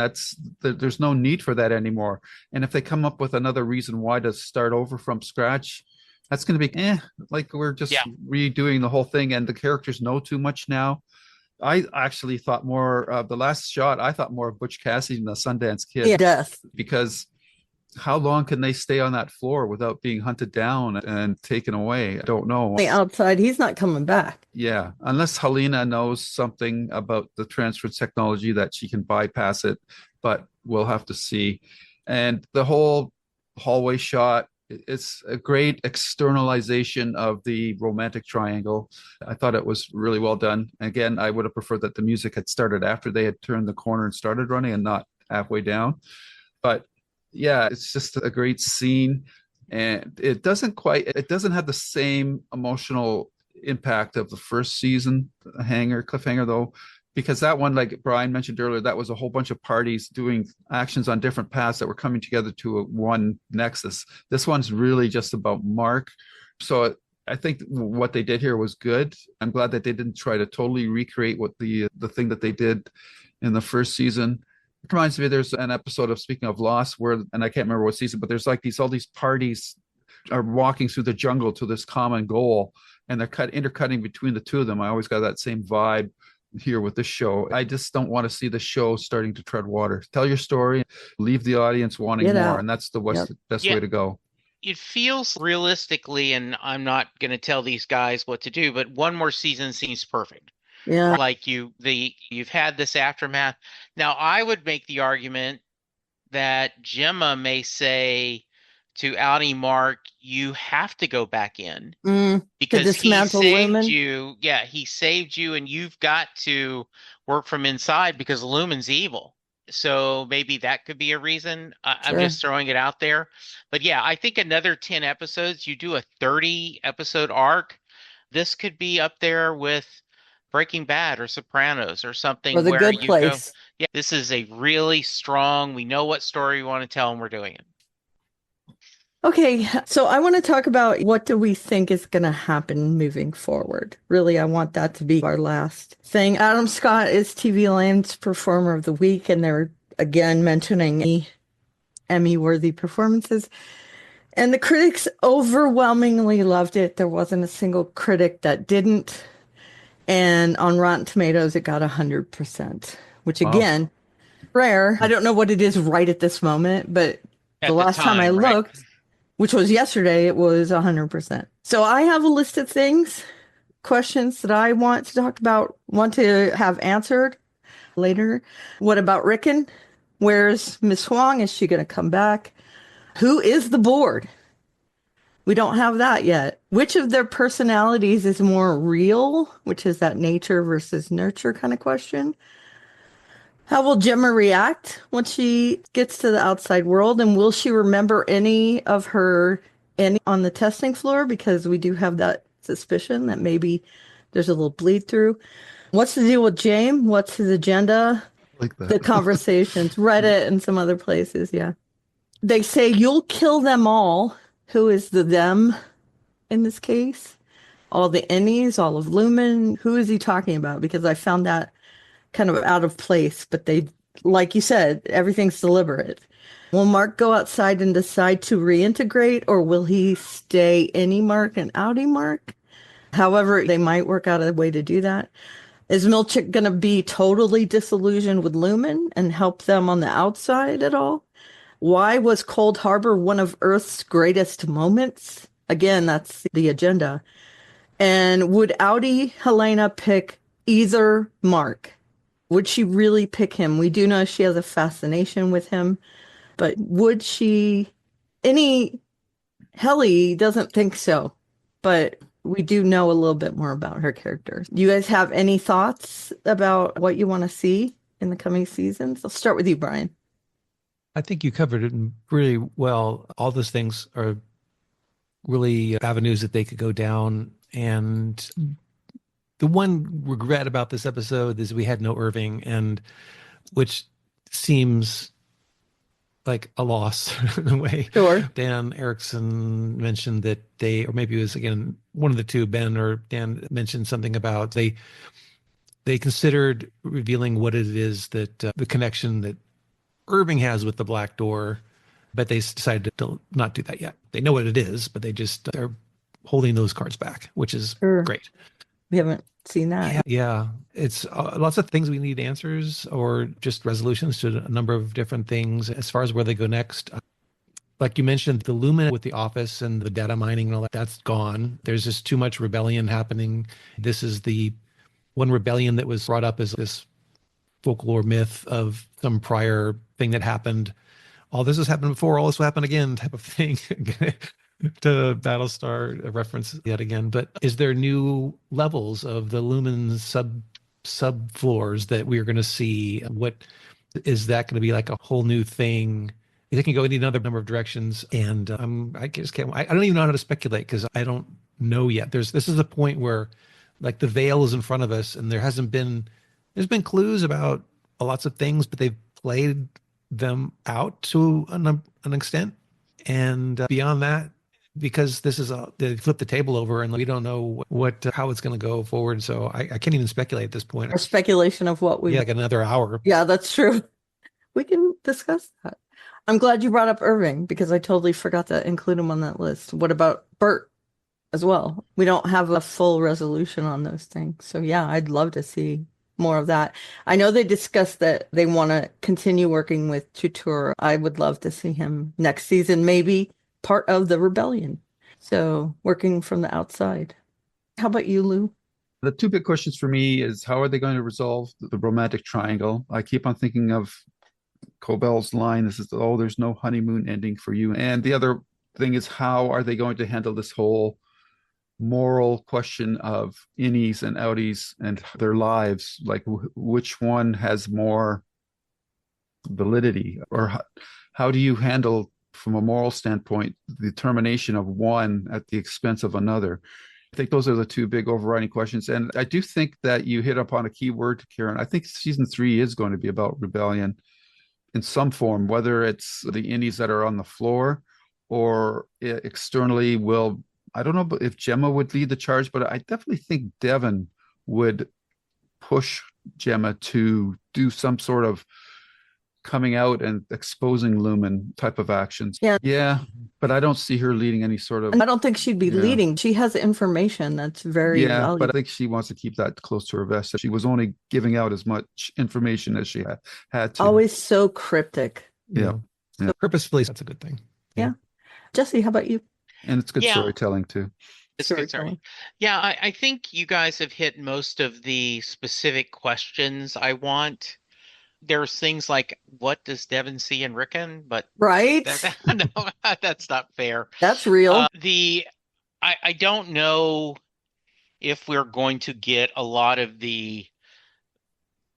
There's no need for that anymore. And if they come up with another reason why to start over from scratch, that's going to be like we're just redoing the whole thing, and the characters know too much now. I actually thought more of the last shot. I thought more of Butch Cassidy and the Sundance Kid. Yeah. Death. Because how long can they stay on that floor without being hunted down and taken away? I don't know. The outside, he's not coming back. Yeah, unless Helena knows something about the transfer technology that she can bypass it, but we'll have to see. And the whole hallway shot, it's a great externalization of the romantic triangle. I thought it was really well done. Again, I would have preferred that the music had started after they had turned the corner and started running, and not halfway down. But yeah, it's just a great scene, and it doesn't have the same emotional impact of the first season cliffhanger though, because that one, like Brian mentioned earlier, that was a whole bunch of parties doing actions on different paths that were coming together to one nexus. This one's really just about Mark. So I think what they did here was good. I'm glad that they didn't try to totally recreate what the thing that they did in the first season. It reminds me, there's an episode of, speaking of Lost, where, and I can't remember what season, but there's like all these parties are walking through the jungle to this common goal, and they're intercutting between the two of them. I always got that same vibe here with this show. I just don't want to see the show starting to tread water. Tell your story, leave the audience wanting more, and that's the best way to go. It feels realistically, and I'm not going to tell these guys what to do, but one more season seems perfect. Yeah. Like you've had this aftermath. Now, I would make the argument that Gemma may say to Outie Mark, you have to go back in because he saved you. Yeah, he saved you, and you've got to work from inside because Lumen's evil. So maybe that could be a reason. I'm just throwing it out there. But yeah, I think another 10 episodes, you do a 30 episode arc. This could be up there with Breaking Bad or Sopranos or something, or The where Good Place. Yeah, this is a really strong, we know what story we want to tell, and we're doing it. Okay, so I want to talk about what do we think is going to happen moving forward. Really, I want that to be our last thing. Adam Scott is TV Land's Performer of the Week, and they're again mentioning Emmy-worthy performances. And the critics overwhelmingly loved it. There wasn't a single critic that didn't. And on Rotten Tomatoes, it got 100%, which again, rare. I don't know what it is right at this moment, but the last time I looked, which was yesterday, it was 100%. So I have a list of questions that I want to talk about, want to have answered later. What about Rickon? Where's Miss Huang? Is she going to come back? Who is the board? We don't have that yet. Which of their personalities is more real, which is that nature versus nurture kind of question? How will Gemma react when she gets to the outside world? And will she remember any of her on the testing floor? Because we do have that suspicion that maybe there's a little bleed through. What's the deal with James? What's his agenda? Like that. The conversations, Reddit and some other places, yeah. They say you'll kill them all. Who is the them in this case? All the Ennies, all of Lumen? Who is he talking about? Because I found that kind of out of place, but they, like you said, everything's deliberate. Will Mark go outside and decide to reintegrate, or will he stay Any Mark and Outie Mark? However, they might work out a way to do that. Is Milchick going to be totally disillusioned with Lumen and help them on the outside at all? Why was Cold Harbor one of Earth's greatest moments? Again, that's the agenda. And would Outie Helena pick either Mark? Would she really pick him? We do know she has a fascination with him, but would she? Helly doesn't think so, but we do know a little bit more about her character. Do you guys have any thoughts about what you want to see in the coming seasons? I'll start with you, Brian. I think you covered it really well. All those things are really avenues that they could go down. And The one regret about this episode is we had no Irving, and which seems like a loss in a way. Sure. Dan Erickson mentioned that they, or maybe it was again one of the two, Ben or Dan mentioned something about they considered revealing what it is that the connection that Irving has with the Black Door, but they decided to not do that yet. They know what it is, but they just are holding those cards back, which is Sure. great. We haven't seen that. Yeah. It's lots of things we need answers or just resolutions to a number of different things as far as where they go next. Like you mentioned, the Lumen with the office and the data mining and all that, that's gone. There's just too much rebellion happening. This is the one rebellion that was brought up as this folklore myth of some prior thing that happened. All this has happened before, all this will happen again type of thing. To Battlestar a reference yet again. But is there new levels of the Lumen sub floors that we're going to see? What is that going to be like a whole new thing? It can go any another number of directions, and I just can't. I don't even know how to speculate because I don't know yet. This is a point where, like, the veil is in front of us, and there's been clues about lots of things, but they've played them out to an extent, and beyond that, because this is they flip the table over, and we don't know how it's going to go forward. So I can't even speculate at this point. Our speculation of what we like another hour. Yeah, that's true. We can discuss that. I'm glad you brought up Irving because I totally forgot to include him on that list. What about Bert as well? We don't have a full resolution on those things. So yeah, I'd love to see more of that. I know they discussed that they want to continue working with Tutor. I would love to see him next season, maybe part of the rebellion. So working from the outside. How about you, Lou? The two big questions for me is how are they going to resolve the romantic triangle? I keep on thinking of Cobell's line. This is, oh, there's no honeymoon ending for you. And the other thing is, how are they going to handle this whole moral question of innies and outies and their lives? Like, which one has more validity? Or how do you handle, from a moral standpoint, the termination of one at the expense of another? I think those are the two big overriding questions. And I do think that you hit upon a key word, Karen. I think season 3 is going to be about rebellion in some form, whether it's the indies that are on the floor or externally will. I don't know if Gemma would lead the charge, but I definitely think Devon would push Gemma to do some sort of coming out and exposing Lumen type of actions. Yeah, but I don't see her leading any sort of. And I don't think she'd be leading. She has information that's very valuable. But I think she wants to keep that close to her vest. She was only giving out as much information as she had to. Always so cryptic. Yeah. So purposefully, that's a good thing. Yeah. Jesse, how about you? And it's good storytelling too. It's good story. Yeah, I think you guys have hit most of the specific questions I want. There's things like, what does Devon see in Rickon? But right, no, that's not fair. That's real. I don't know if we're going to get a lot of the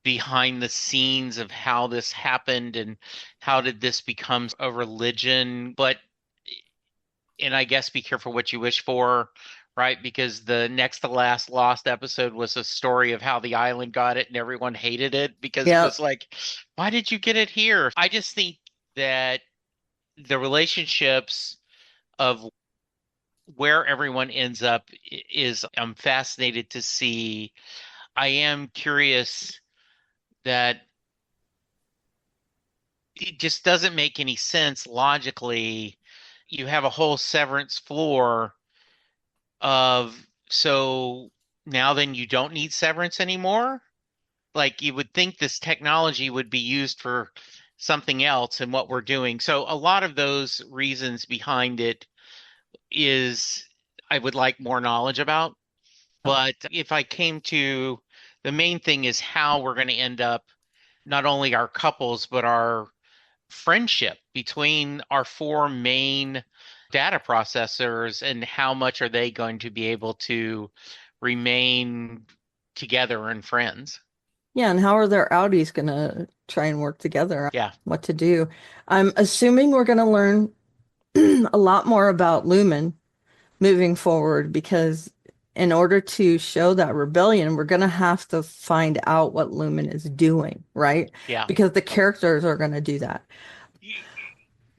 behind the scenes of how this happened and how did this become a religion. And I guess be careful what you wish for. Right, because the next to last Lost episode was a story of how the island got it and everyone hated it because it was like, why did you get it here? I just think that the relationships of where everyone ends up is, I'm fascinated to see. I am curious that it just doesn't make any sense logically. You have a whole Severance floor so now then you don't need Severance anymore? Like, you would think this technology would be used for something else in what we're doing. So a lot of those reasons behind it is I would like more knowledge about. But if I came to the main thing is how we're going to end up, not only our couples, but our friendship between our 4 main data processors, and how much are they going to be able to remain together and friends? Yeah, and how are their outies going to try and work together? Yeah. What to do. I'm assuming we're going to learn a lot more about Lumen moving forward because in order to show that rebellion, we're going to have to find out what Lumen is doing, right? Yeah. Because the characters are going to do that.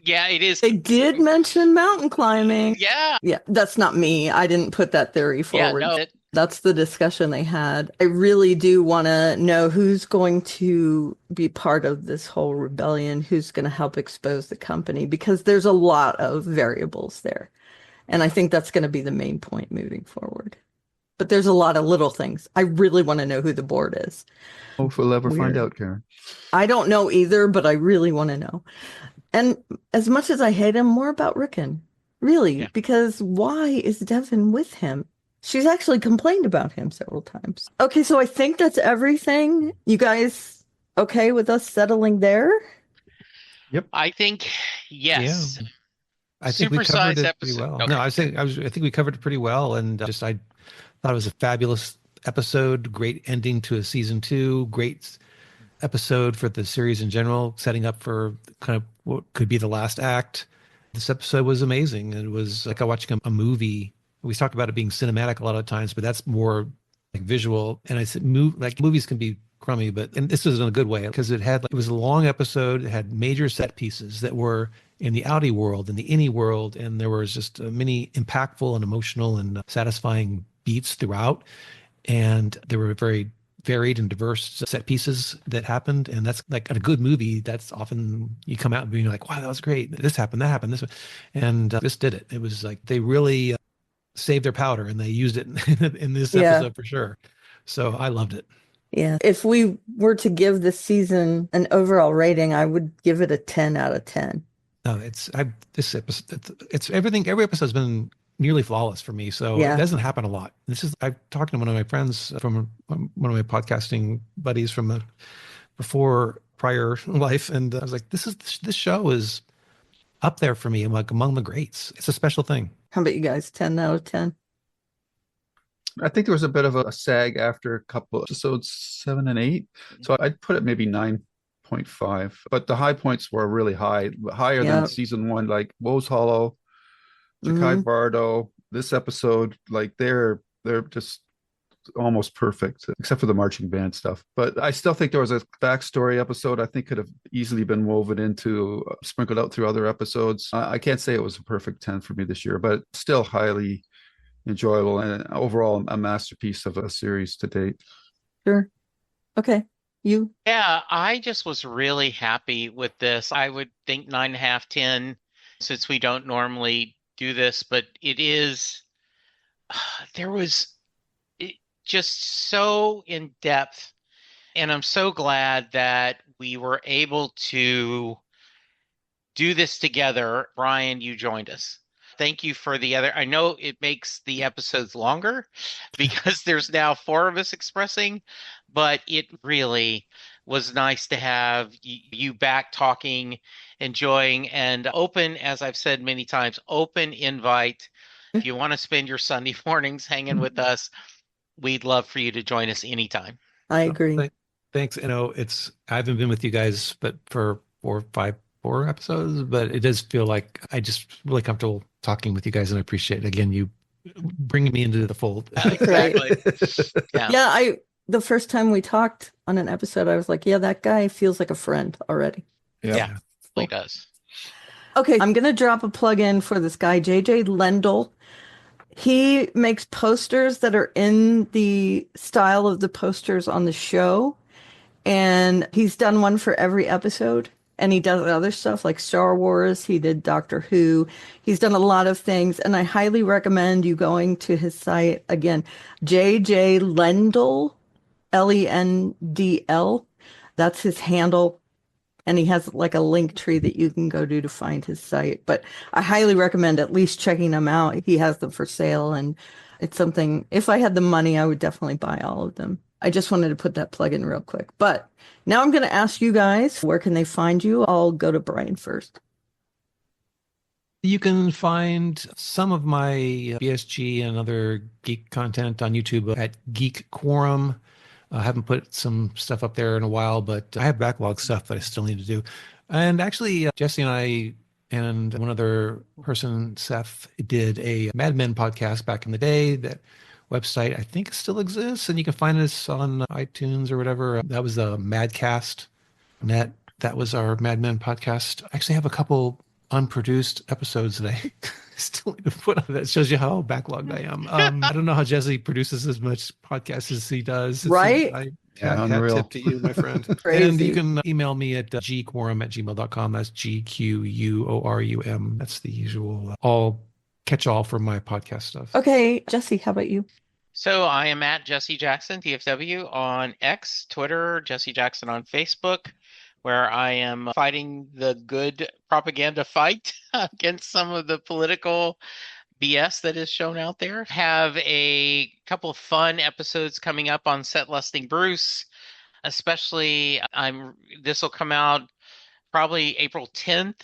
Yeah, it is. They did mention mountain climbing. Yeah. Yeah, that's not me. I didn't put that theory Yeah, forward. no. That's the discussion they had. I really do want to know who's going to be part of this whole rebellion, who's going to help expose the company, because there's a lot of variables there. And I think that's going to be the main point moving forward. But there's a lot of little things. I really want to know who the board is. Oh, if we'll ever find Weird. out, Karen. I don't know either, but I really want to know. And as much as I hate him, more about Rickon. Really, Yeah. because why is Devin with him? She's actually complained about him several times. Okay, so I think that's everything. You guys okay with us settling there? Yep. I think, yes. Yeah. I think we covered Supersized it pretty episode. well. Okay. No, I think we covered it pretty well, and I thought it was a fabulous episode, great ending to a season 2, great episode for the series in general, setting up for kind of what could be the last act. This episode was amazing. It was like watching a movie. We talk about it being cinematic a lot of times, but that's more like visual. And I said, movies can be crummy, and this was in a good way because it was a long episode. It had major set pieces that were in the outie world, in the innie world, and there was just many impactful and emotional and satisfying beats throughout. And there were very varied and diverse set pieces that happened. And that's like a good movie. That's often you come out and being like, wow, that was great. This happened, that happened, this. And this did it. It was like they really saved their powder and they used it in this episode for sure. So I loved it. Yeah. If we were to give this season an overall rating, I would give it a 10 out of 10. No, this episode, it's everything. Every episode has been nearly flawless for me. So it doesn't happen a lot. I've talked to one of my friends from one of my podcasting buddies from a prior life. And I was like, this show is up there for me. I'm like among the greats. It's a special thing. How about you guys? 10 out of 10? I think there was a bit of a sag after a couple of episodes 7 and 8. So I'd put it maybe 9.5. But the high points were really higher than season 1, like Woe's Hollow, Jakai Bardo. This episode, like they're just almost perfect, except for the marching band stuff. But I still think there was a backstory episode I think could have easily been woven into, sprinkled out through other episodes. I can't say it was a perfect 10 for me this year, but still highly enjoyable and overall a masterpiece of a series to date. Sure. Okay. You? Yeah, I just was really happy with this. I would think 9.5, 10, since we don't normally do this, but it is, there was just so in depth. And I'm so glad that we were able to do this together. Brian, you joined us. Thank you for the other. I know it makes the episodes longer because there's now 4 of us expressing, but it really was nice to have you back talking, enjoying, and open, as I've said many times, open invite. If you want to spend your Sunday mornings hanging with us, we'd love for you to join us anytime. I agree. Thanks. I haven't been with you guys, but for 4 episodes, but it does feel like I just really comfortable talking with you guys, and I appreciate it. Again, you bringing me into the fold. Exactly. Yeah. The first time we talked on an episode, I was like, yeah, that guy feels like a friend already. Yeah, he does. Okay, I'm going to drop a plug in for this guy, JJ Lendl. He makes posters that are in the style of the posters on the show. And he's done one for every episode. And he does other stuff like Star Wars. He did Doctor Who. He's done a lot of things. And I highly recommend you going to his site. Again, JJ Lendl, Lendl. That's his handle. And he has like a link tree that you can go to find his site. But I highly recommend at least checking them out. He has them for sale. And it's something, if I had the money, I would definitely buy all of them. I just wanted to put that plug in real quick. But now I'm going to ask you guys, where can they find you? I'll go to Brian first. You can find some of my BSG and other geek content on YouTube at Geek Quorum. I haven't put some stuff up there in a while, but I have backlog stuff that I still need to do. And actually, Jesse and I and one other person, Seth, did a Mad Men podcast back in the day that website, I think it still exists, and you can find us on iTunes or whatever. That was the Madcast net. That was our Mad Men podcast. I actually have a couple unproduced episodes that I still need to put on. That shows you how backlogged I am. I don't know how Jesse produces as much podcast as he does. Right? Hat unreal. tip to you, my friend. Crazy. And you can email me at gquorum@gmail.com. That's GQUORUM. That's the usual all catch-all for my podcast stuff. Okay, Jesse, how about you? So I am at Jesse Jackson, DFW, on X, Twitter, Jesse Jackson on Facebook, where I am fighting the good propaganda fight against some of the political BS that is shown out there. Have a couple of fun episodes coming up on Set Lusting Bruce, especially this will come out probably April 10th.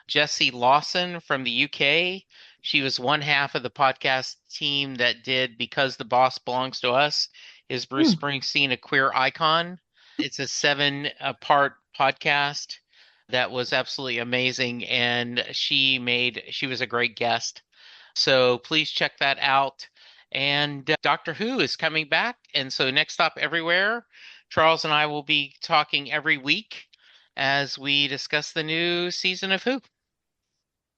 Jessie Lawson from the UK. She was one half of the podcast team that did Because the Boss Belongs to Us. Is Bruce Springsteen a queer icon? It's a 7-part podcast that was absolutely amazing, and she was a great guest. So please check that out. And Doctor Who is coming back, and so Next Stop Everywhere, Charles and I will be talking every week as we discuss the new season of Who.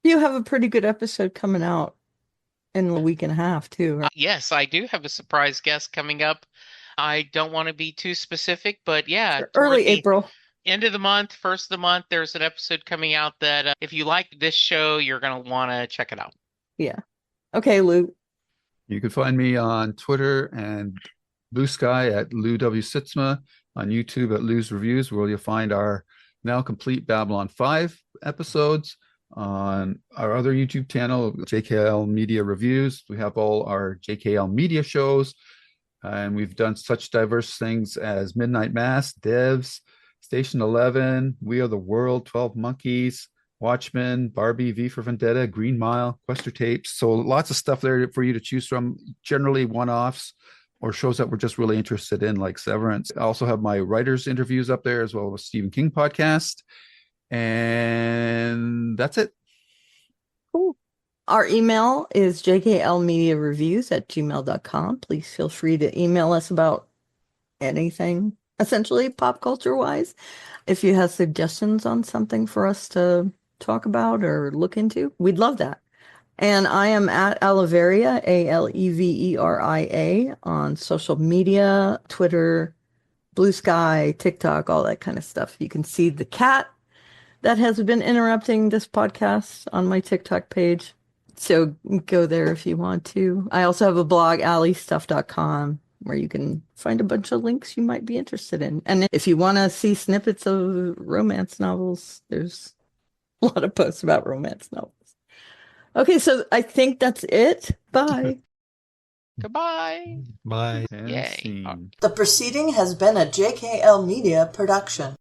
You have a pretty good episode coming out in a week and a half, too. Right? Yes, I do have a surprise guest coming up. I don't want to be too specific, but yeah, Early April. End of the month, first of the month, there's an episode coming out that if you like this show, you're going to want to check it out. Yeah. Okay, Lou. You can find me on Twitter and Blue Sky at Lou W. Sitzma, on YouTube at Lou's Reviews, where you'll find our now complete Babylon 5 episodes. On our other YouTube channel, JKL Media Reviews, we have all our JKL Media shows, and we've done such diverse things as Midnight Mass, Devs, Station 11, We Are the World, 12 Monkeys, Watchmen, Barbie, V for Vendetta, Green Mile, Quester Tapes. So lots of stuff there for you to choose from, generally one-offs or shows that we're just really interested in, like Severance. I also have my writers' interviews up there, as well as Stephen King podcast. And that's it. Cool. Our email is jklmediareviews@gmail.com. Please feel free to email us about anything, essentially pop culture wise. If you have suggestions on something for us to talk about or look into, we'd love that. And I am at Aleveria, Aleveria, on social media, Twitter, Blue Sky, TikTok, all that kind of stuff. You can see the cat that has been interrupting this podcast on my TikTok page. So go there if you want to. I also have a blog, alleystuff.com, where you can find a bunch of links you might be interested in. And if you want to see snippets of romance novels, there's a lot of posts about romance novels. Okay, so I think that's it. Bye. Goodbye. Bye. And Yay. scene. The proceeding has been a JKL Media production.